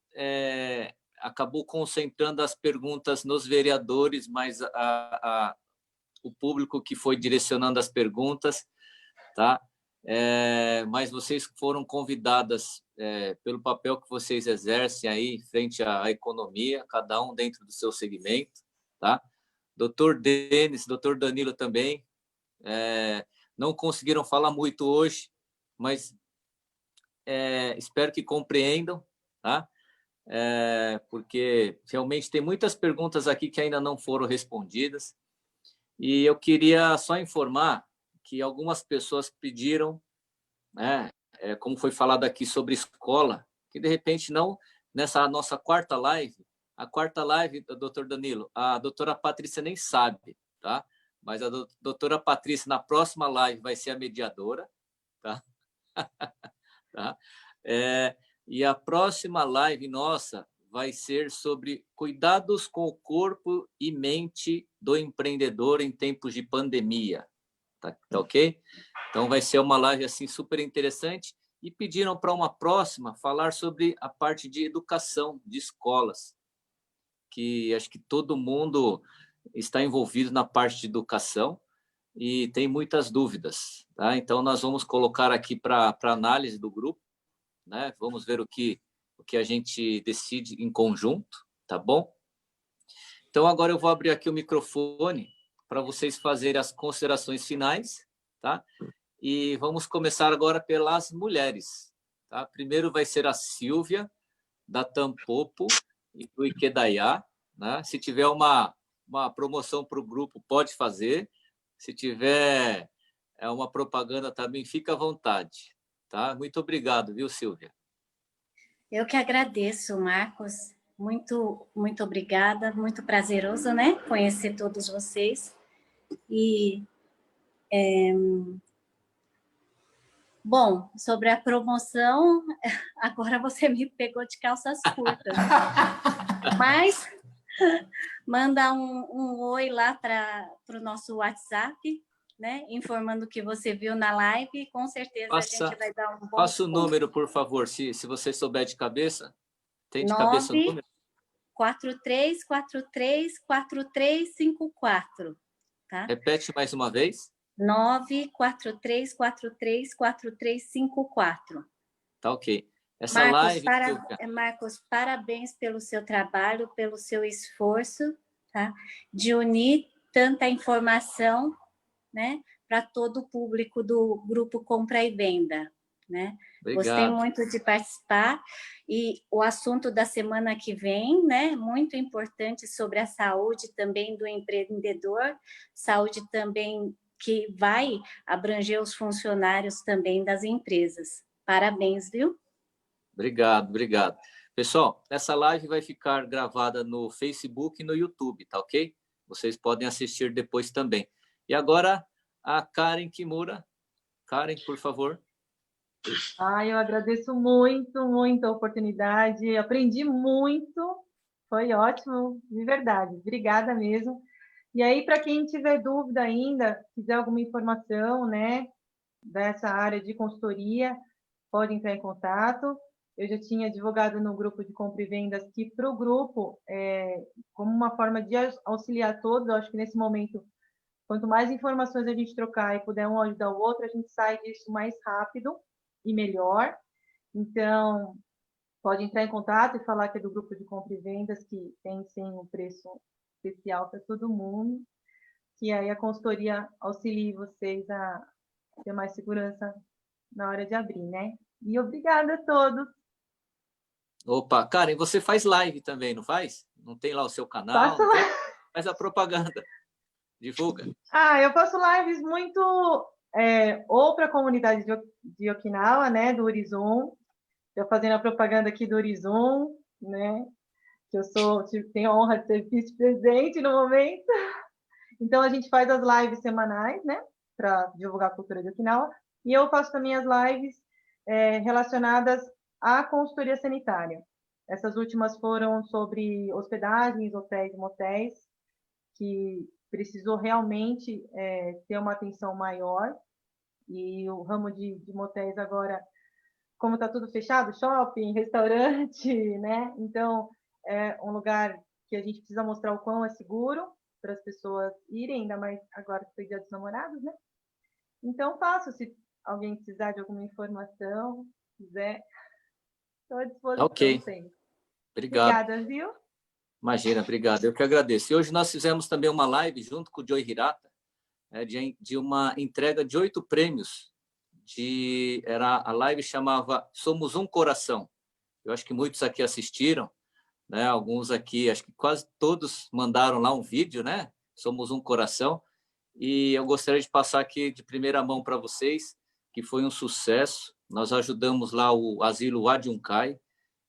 acabou concentrando as perguntas nos vereadores, mas o público que foi direcionando as perguntas, tá? Mas vocês foram convidadas pelo papel que vocês exercem aí frente à economia, cada um dentro do seu segmento, tá? Doutor Denis, doutor Danilo também, não conseguiram falar muito hoje, mas espero que compreendam, tá? Porque realmente tem muitas perguntas aqui que ainda não foram respondidas, e eu queria só informar que algumas pessoas pediram, né, como foi falado aqui sobre escola, que de repente não, nessa nossa quarta live, a quarta live, doutor Danilo, a doutora Patrícia nem sabe, tá? Mas a doutora Patrícia, na próxima live, vai ser a mediadora, tá? Tá? E a próxima live nossa vai ser sobre cuidados com o corpo e mente do empreendedor em tempos de pandemia, tá ok? Então, vai ser uma live assim, super interessante. E pediram para uma próxima falar sobre a parte de educação, de escolas, que acho que todo mundo está envolvido na parte de educação e tem muitas dúvidas. Tá? Então, nós vamos colocar aqui para análise do grupo, né? Vamos ver o que a gente decide em conjunto, tá bom? Então, agora eu vou abrir aqui o microfone para vocês fazerem as considerações finais, tá? E vamos começar agora pelas mulheres. Tá? Primeiro vai ser a Silvia, da Tampopo e do Iquedaiá. Né? Se tiver uma promoção para o grupo, pode fazer. Se tiver uma propaganda também, fica à vontade. Tá? Muito obrigado, viu, Silvia? Eu que agradeço, Marcos. Muito, muito obrigada. Muito prazeroso, né? Conhecer todos vocês. E... Bom, sobre a promoção, agora você me pegou de calças curtas. Mas manda um oi lá para o nosso WhatsApp, né? Informando que você viu na live, com certeza a gente vai dar um bom... Passa o número, por favor, se você souber de cabeça. Tem de cabeça o número? 43434354, tá? Repete mais uma vez. 943434354. Tá ok. Essa live... Marcos, parabéns pelo seu trabalho, pelo seu esforço, tá? De unir tanta informação, né, para todo o público do Grupo Compra e Venda. Né? Gostei muito de participar. E o assunto da semana que vem, né, muito importante, sobre a saúde também do empreendedor, saúde também que vai abranger os funcionários também das empresas. Parabéns, viu? Obrigado, obrigado. Pessoal, essa live vai ficar gravada no Facebook e no YouTube, tá ok? Vocês podem assistir depois também. E agora, a Karen Kimura. Karen, por favor. Eu agradeço muito, muito a oportunidade. Aprendi muito. Foi ótimo, de verdade. Obrigada mesmo. E aí, para quem tiver dúvida ainda, quiser alguma informação, né, dessa área de consultoria, pode entrar em contato. Eu já tinha divulgado no grupo de compra e vendas que para o grupo, como uma forma de auxiliar todos, eu acho que nesse momento, quanto mais informações a gente trocar e puder um ajudar o outro, a gente sai disso mais rápido e melhor. Então, pode entrar em contato e falar que é do grupo de compra e vendas, que tem sim um preço especial para todo mundo, que aí a consultoria auxilie vocês a ter mais segurança na hora de abrir, né? E obrigada a todos. Opa, Karen, você faz live também, não faz? Não tem lá o seu canal? Faço live. Faz a propaganda. Divulga. Eu faço lives muito ou para a comunidade de Okinawa, né, do Horizon. Estou fazendo a propaganda aqui do Horizon, né? Que eu tenho a honra de ser vice-presidente no momento. Então, a gente faz as lives semanais, né? Para divulgar a cultura de Okinawa. E eu faço também as lives relacionadas à consultoria sanitária. Essas últimas foram sobre hospedagens, hotéis e motéis, que precisou realmente ter uma atenção maior. E o ramo de motéis agora, como está tudo fechado, shopping, restaurante, né? Então, é um lugar que a gente precisa mostrar o quão é seguro para as pessoas irem, ainda mais agora que foi Dia dos Namorados, né? Então, se alguém precisar de alguma informação, quiser, estou à disposição. Ok. Sempre. Obrigado. Obrigada, viu? Imagina, obrigado. Eu que agradeço. E hoje nós fizemos também uma live junto com o Joe Hirata, de uma entrega de 8 prêmios. A live chamava Somos um Coração. Eu acho que muitos aqui assistiram, né? Alguns aqui, acho que quase todos mandaram lá um vídeo, né? Somos um Coração. E eu gostaria de passar aqui de primeira mão para vocês, que foi um sucesso. Nós ajudamos lá o Asilo Adjunkai,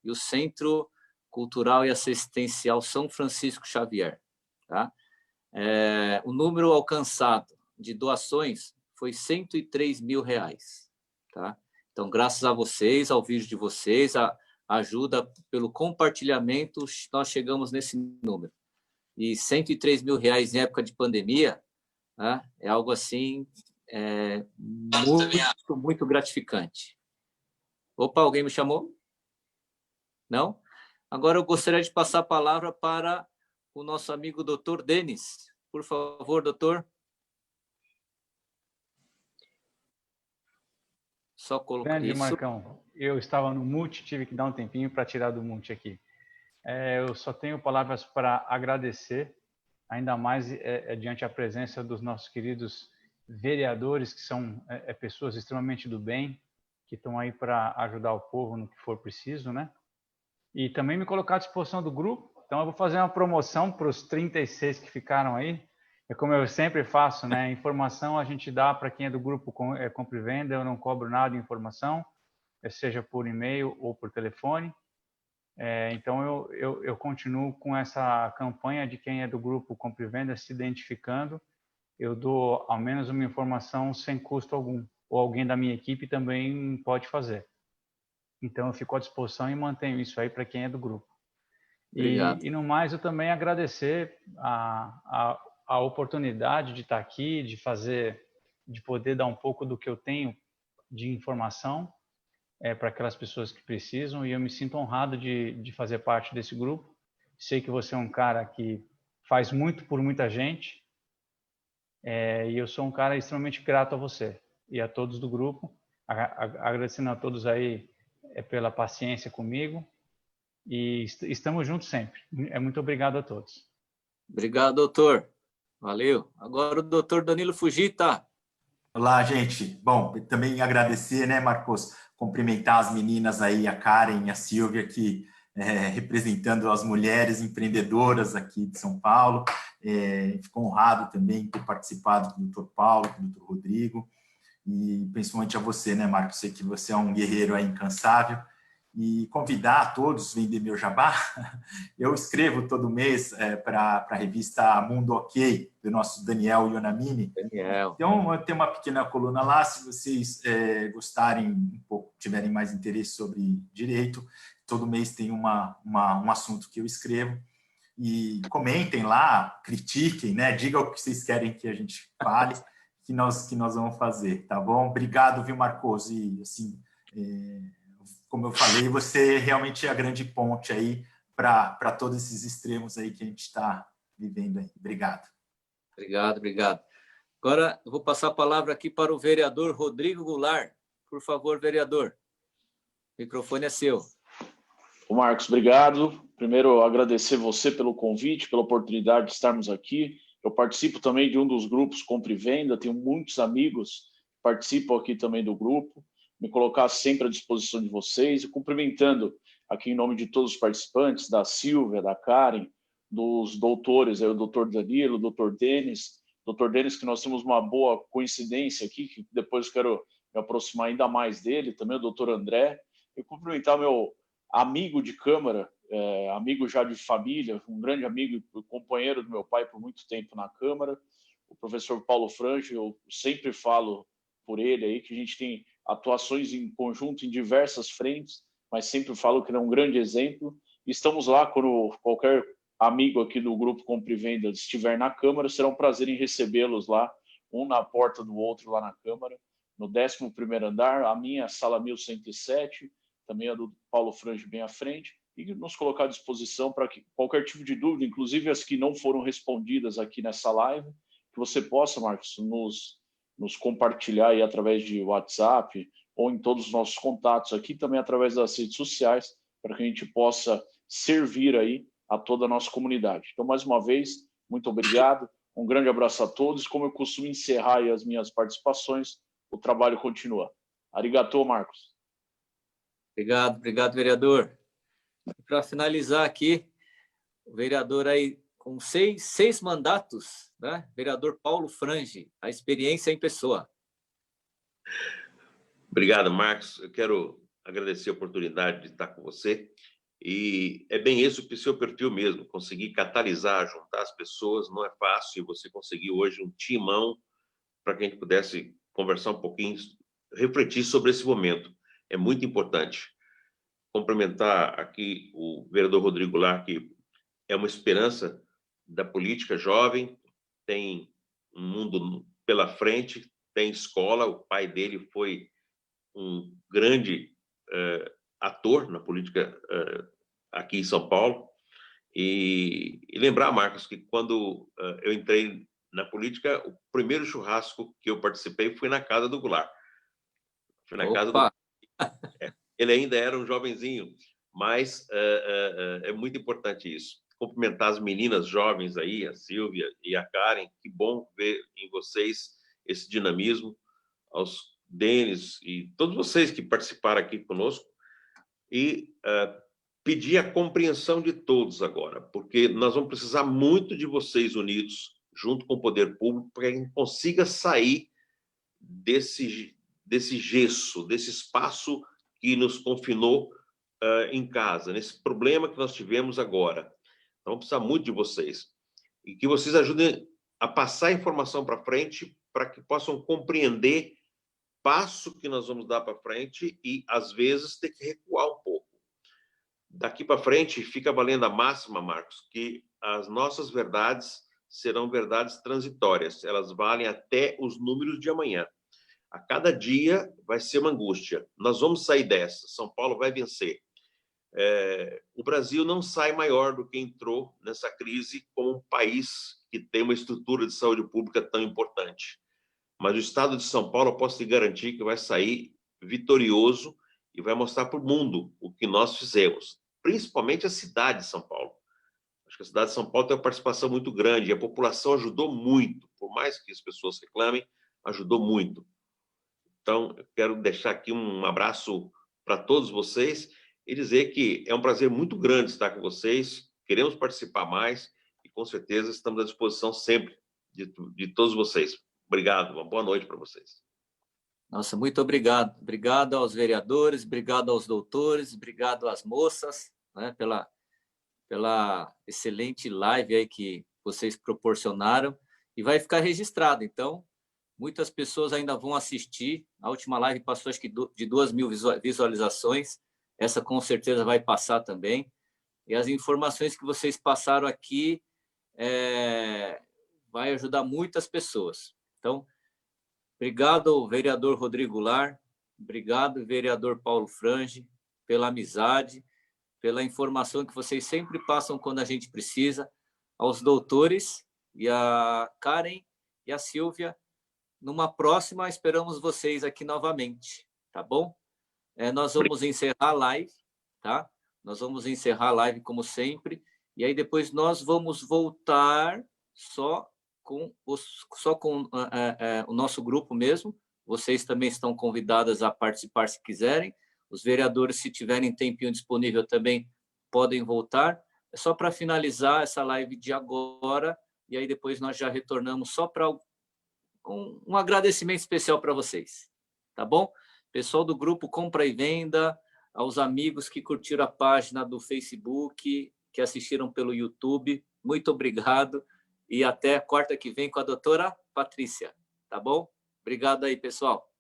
e o Centro Cultural e Assistencial São Francisco Xavier. Tá? O número alcançado de doações foi R$103 mil. Tá? Então, graças a vocês, ao vídeo de vocês, a ajuda pelo compartilhamento, nós chegamos nesse número. E R$103 mil em época de pandemia, né, é algo assim muito, muito gratificante. Opa, alguém me chamou? Não? Agora eu gostaria de passar a palavra para o nosso amigo Dr. Denis. Por favor, doutor. Só colocar Grande, isso. Marcão. Eu estava no mute, tive que dar um tempinho para tirar do mute aqui. Eu só tenho palavras para agradecer, ainda mais diante a presença dos nossos queridos vereadores, que são pessoas extremamente do bem, que estão aí para ajudar o povo no que for preciso, né? E também me colocar à disposição do grupo. Então, eu vou fazer uma promoção para os 36 que ficaram aí. É como eu sempre faço, né? Informação a gente dá para quem é do grupo Compra e Venda, eu não cobro nada de informação, seja por e-mail ou por telefone. Então, eu continuo com essa campanha de quem é do grupo Compra e Venda se identificando. Eu dou ao menos uma informação sem custo algum, ou alguém da minha equipe também pode fazer. Então, eu fico à disposição e mantenho isso aí para quem é do grupo. Obrigado. E no mais, eu também agradecer a oportunidade de estar aqui, de poder dar um pouco do que eu tenho de informação para aquelas pessoas que precisam, e eu me sinto honrado de fazer parte desse grupo. Sei que você é um cara que faz muito por muita gente, e eu sou um cara extremamente grato a você e a todos do grupo, agradecendo a todos aí pela paciência comigo, e estamos juntos sempre. Muito obrigado a todos. Obrigado, doutor. Valeu. Agora o doutor Danilo Fujita. Olá, gente. Bom, também agradecer, né, Marcos? Cumprimentar as meninas aí, a Karen e a Silvia, que representando as mulheres empreendedoras aqui de São Paulo. Fico honrado também por ter participado com o Dr. Paulo, com o Dr. Rodrigo, e principalmente a você, né, Marcos? Sei que você é um guerreiro aí incansável. E convidar a todos, vender meu jabá. Eu escrevo todo mês para a revista Mundo OK, do nosso Daniel Ionamini. Daniel. Então, eu tenho uma pequena coluna lá, se vocês gostarem um pouco, tiverem mais interesse sobre direito, todo mês tem um assunto que eu escrevo. E comentem lá, critiquem, né? Digam o que vocês querem que a gente fale, que nós vamos fazer, tá bom? Obrigado, viu, Marcos? E, assim, como eu falei, você realmente é a grande ponte aí para todos esses extremos aí que a gente está vivendo aí. Obrigado. Obrigado, obrigado. Agora, eu vou passar a palavra aqui para o vereador Rodrigo Goulart. Por favor, vereador. O microfone é seu. Ô Marcos, obrigado. Primeiro, agradecer você pelo convite, pela oportunidade de estarmos aqui. Eu participo também de um dos grupos Compra e Venda, tenho muitos amigos que participam aqui também do grupo. Me colocar sempre à disposição de vocês e cumprimentando aqui em nome de todos os participantes, da Silvia, da Karen, dos doutores, o doutor Danilo, o doutor Denis. Doutor Denis, que nós temos uma boa coincidência aqui, que depois quero me aproximar ainda mais dele, também o doutor André. E cumprimentar meu amigo de Câmara, amigo já de família, um grande amigo e companheiro do meu pai por muito tempo na Câmara, o professor Paulo Frange. Eu sempre falo por ele aí que a gente tem atuações em conjunto em diversas frentes, mas sempre falo que ele é um grande exemplo. Estamos lá quando qualquer amigo aqui do grupo Compra e Venda estiver na Câmara, será um prazer em recebê-los lá, um na porta do outro lá na Câmara, no 11º andar, a minha sala 1107, também a do Paulo Frange bem à frente, e nos colocar à disposição para que qualquer tipo de dúvida, inclusive as que não foram respondidas aqui nessa live, que você possa, Marcos, nos compartilhar aí através de WhatsApp ou em todos os nossos contatos aqui, também através das redes sociais, para que a gente possa servir aí a toda a nossa comunidade. Então, mais uma vez, muito obrigado, um grande abraço a todos. Como eu costumo encerrar aí as minhas participações, o trabalho continua. Arigatô, Marcos. Obrigado, obrigado, vereador. Para finalizar aqui, o vereador aí com seis mandatos, né? Vereador Paulo Frange, a experiência em pessoa. Obrigado, Marcos. Eu quero agradecer a oportunidade de estar com você E é bem esse o seu perfil mesmo, conseguir catalisar, juntar as pessoas, não é fácil, você conseguiu hoje um timão para que a gente pudesse conversar um pouquinho, refletir sobre esse momento. É muito importante. Cumprimentar aqui o vereador Rodrigo Goulart, que é uma esperança da política jovem, tem um mundo pela frente, tem escola, o pai dele foi um grande ator na política aqui em São Paulo. E lembrar, Marcos, que quando eu entrei na política, o primeiro churrasco que eu participei foi na casa do Goulart. Foi na casa do... Ele ainda era um jovenzinho, mas é muito importante isso. Cumprimentar as meninas jovens aí, a Silvia e a Karen, que bom ver em vocês esse dinamismo, aos Denis e todos vocês que participaram aqui conosco, e pedir a compreensão de todos agora, porque nós vamos precisar muito de vocês unidos, junto com o poder público, para que a gente consiga sair desse gesso, desse espaço que nos confinou em casa, nesse problema que nós tivemos agora. Então, vamos precisar muito de vocês. E que vocês ajudem a passar a informação para frente, para que possam compreender passo que nós vamos dar para frente e, às vezes, ter que recuar um pouco. Daqui para frente, fica valendo a máxima, Marcos, que as nossas verdades serão verdades transitórias. Elas valem até os números de amanhã. A cada dia vai ser uma angústia. Nós vamos sair dessa. São Paulo vai vencer. O Brasil não sai maior do que entrou nessa crise como um país que tem uma estrutura de saúde pública tão importante. Mas o estado de São Paulo, eu posso te garantir que vai sair vitorioso e vai mostrar para o mundo o que nós fizemos, principalmente a cidade de São Paulo. Acho que a cidade de São Paulo tem uma participação muito grande e a população ajudou muito, por mais que as pessoas reclamem, ajudou muito. Então, eu quero deixar aqui um abraço para todos vocês e dizer que é um prazer muito grande estar com vocês, queremos participar mais e, com certeza, estamos à disposição sempre de todos vocês. Obrigado, uma boa noite para vocês. Nossa, muito obrigado. Obrigado aos vereadores, obrigado aos doutores, obrigado às moças, né, pela excelente live aí que vocês proporcionaram. E vai ficar registrado, então, muitas pessoas ainda vão assistir. A última live passou, acho que, de 2.000 visualizações. Essa, com certeza, vai passar também. E as informações que vocês passaram aqui vai ajudar muitas pessoas. Então, obrigado, vereador Rodrigo Goulart. Obrigado, vereador Paulo Frange, pela amizade, pela informação que vocês sempre passam quando a gente precisa. Aos doutores, e a Karen e a Silvia, numa próxima, esperamos vocês aqui novamente, tá bom? Nós vamos encerrar a live, tá? Nós vamos encerrar a live como sempre, e aí depois nós vamos voltar só com o nosso grupo mesmo. Vocês também estão convidadas a participar se quiserem. Os vereadores, se tiverem tempinho disponível, também podem voltar. É só para finalizar essa live de agora, e aí depois nós já retornamos só para um agradecimento especial para vocês, tá bom? Pessoal do grupo Compra e Venda, aos amigos que curtiram a página do Facebook, que assistiram pelo YouTube, muito obrigado. E até quarta que vem com a doutora Patrícia, tá bom? Obrigado aí, pessoal.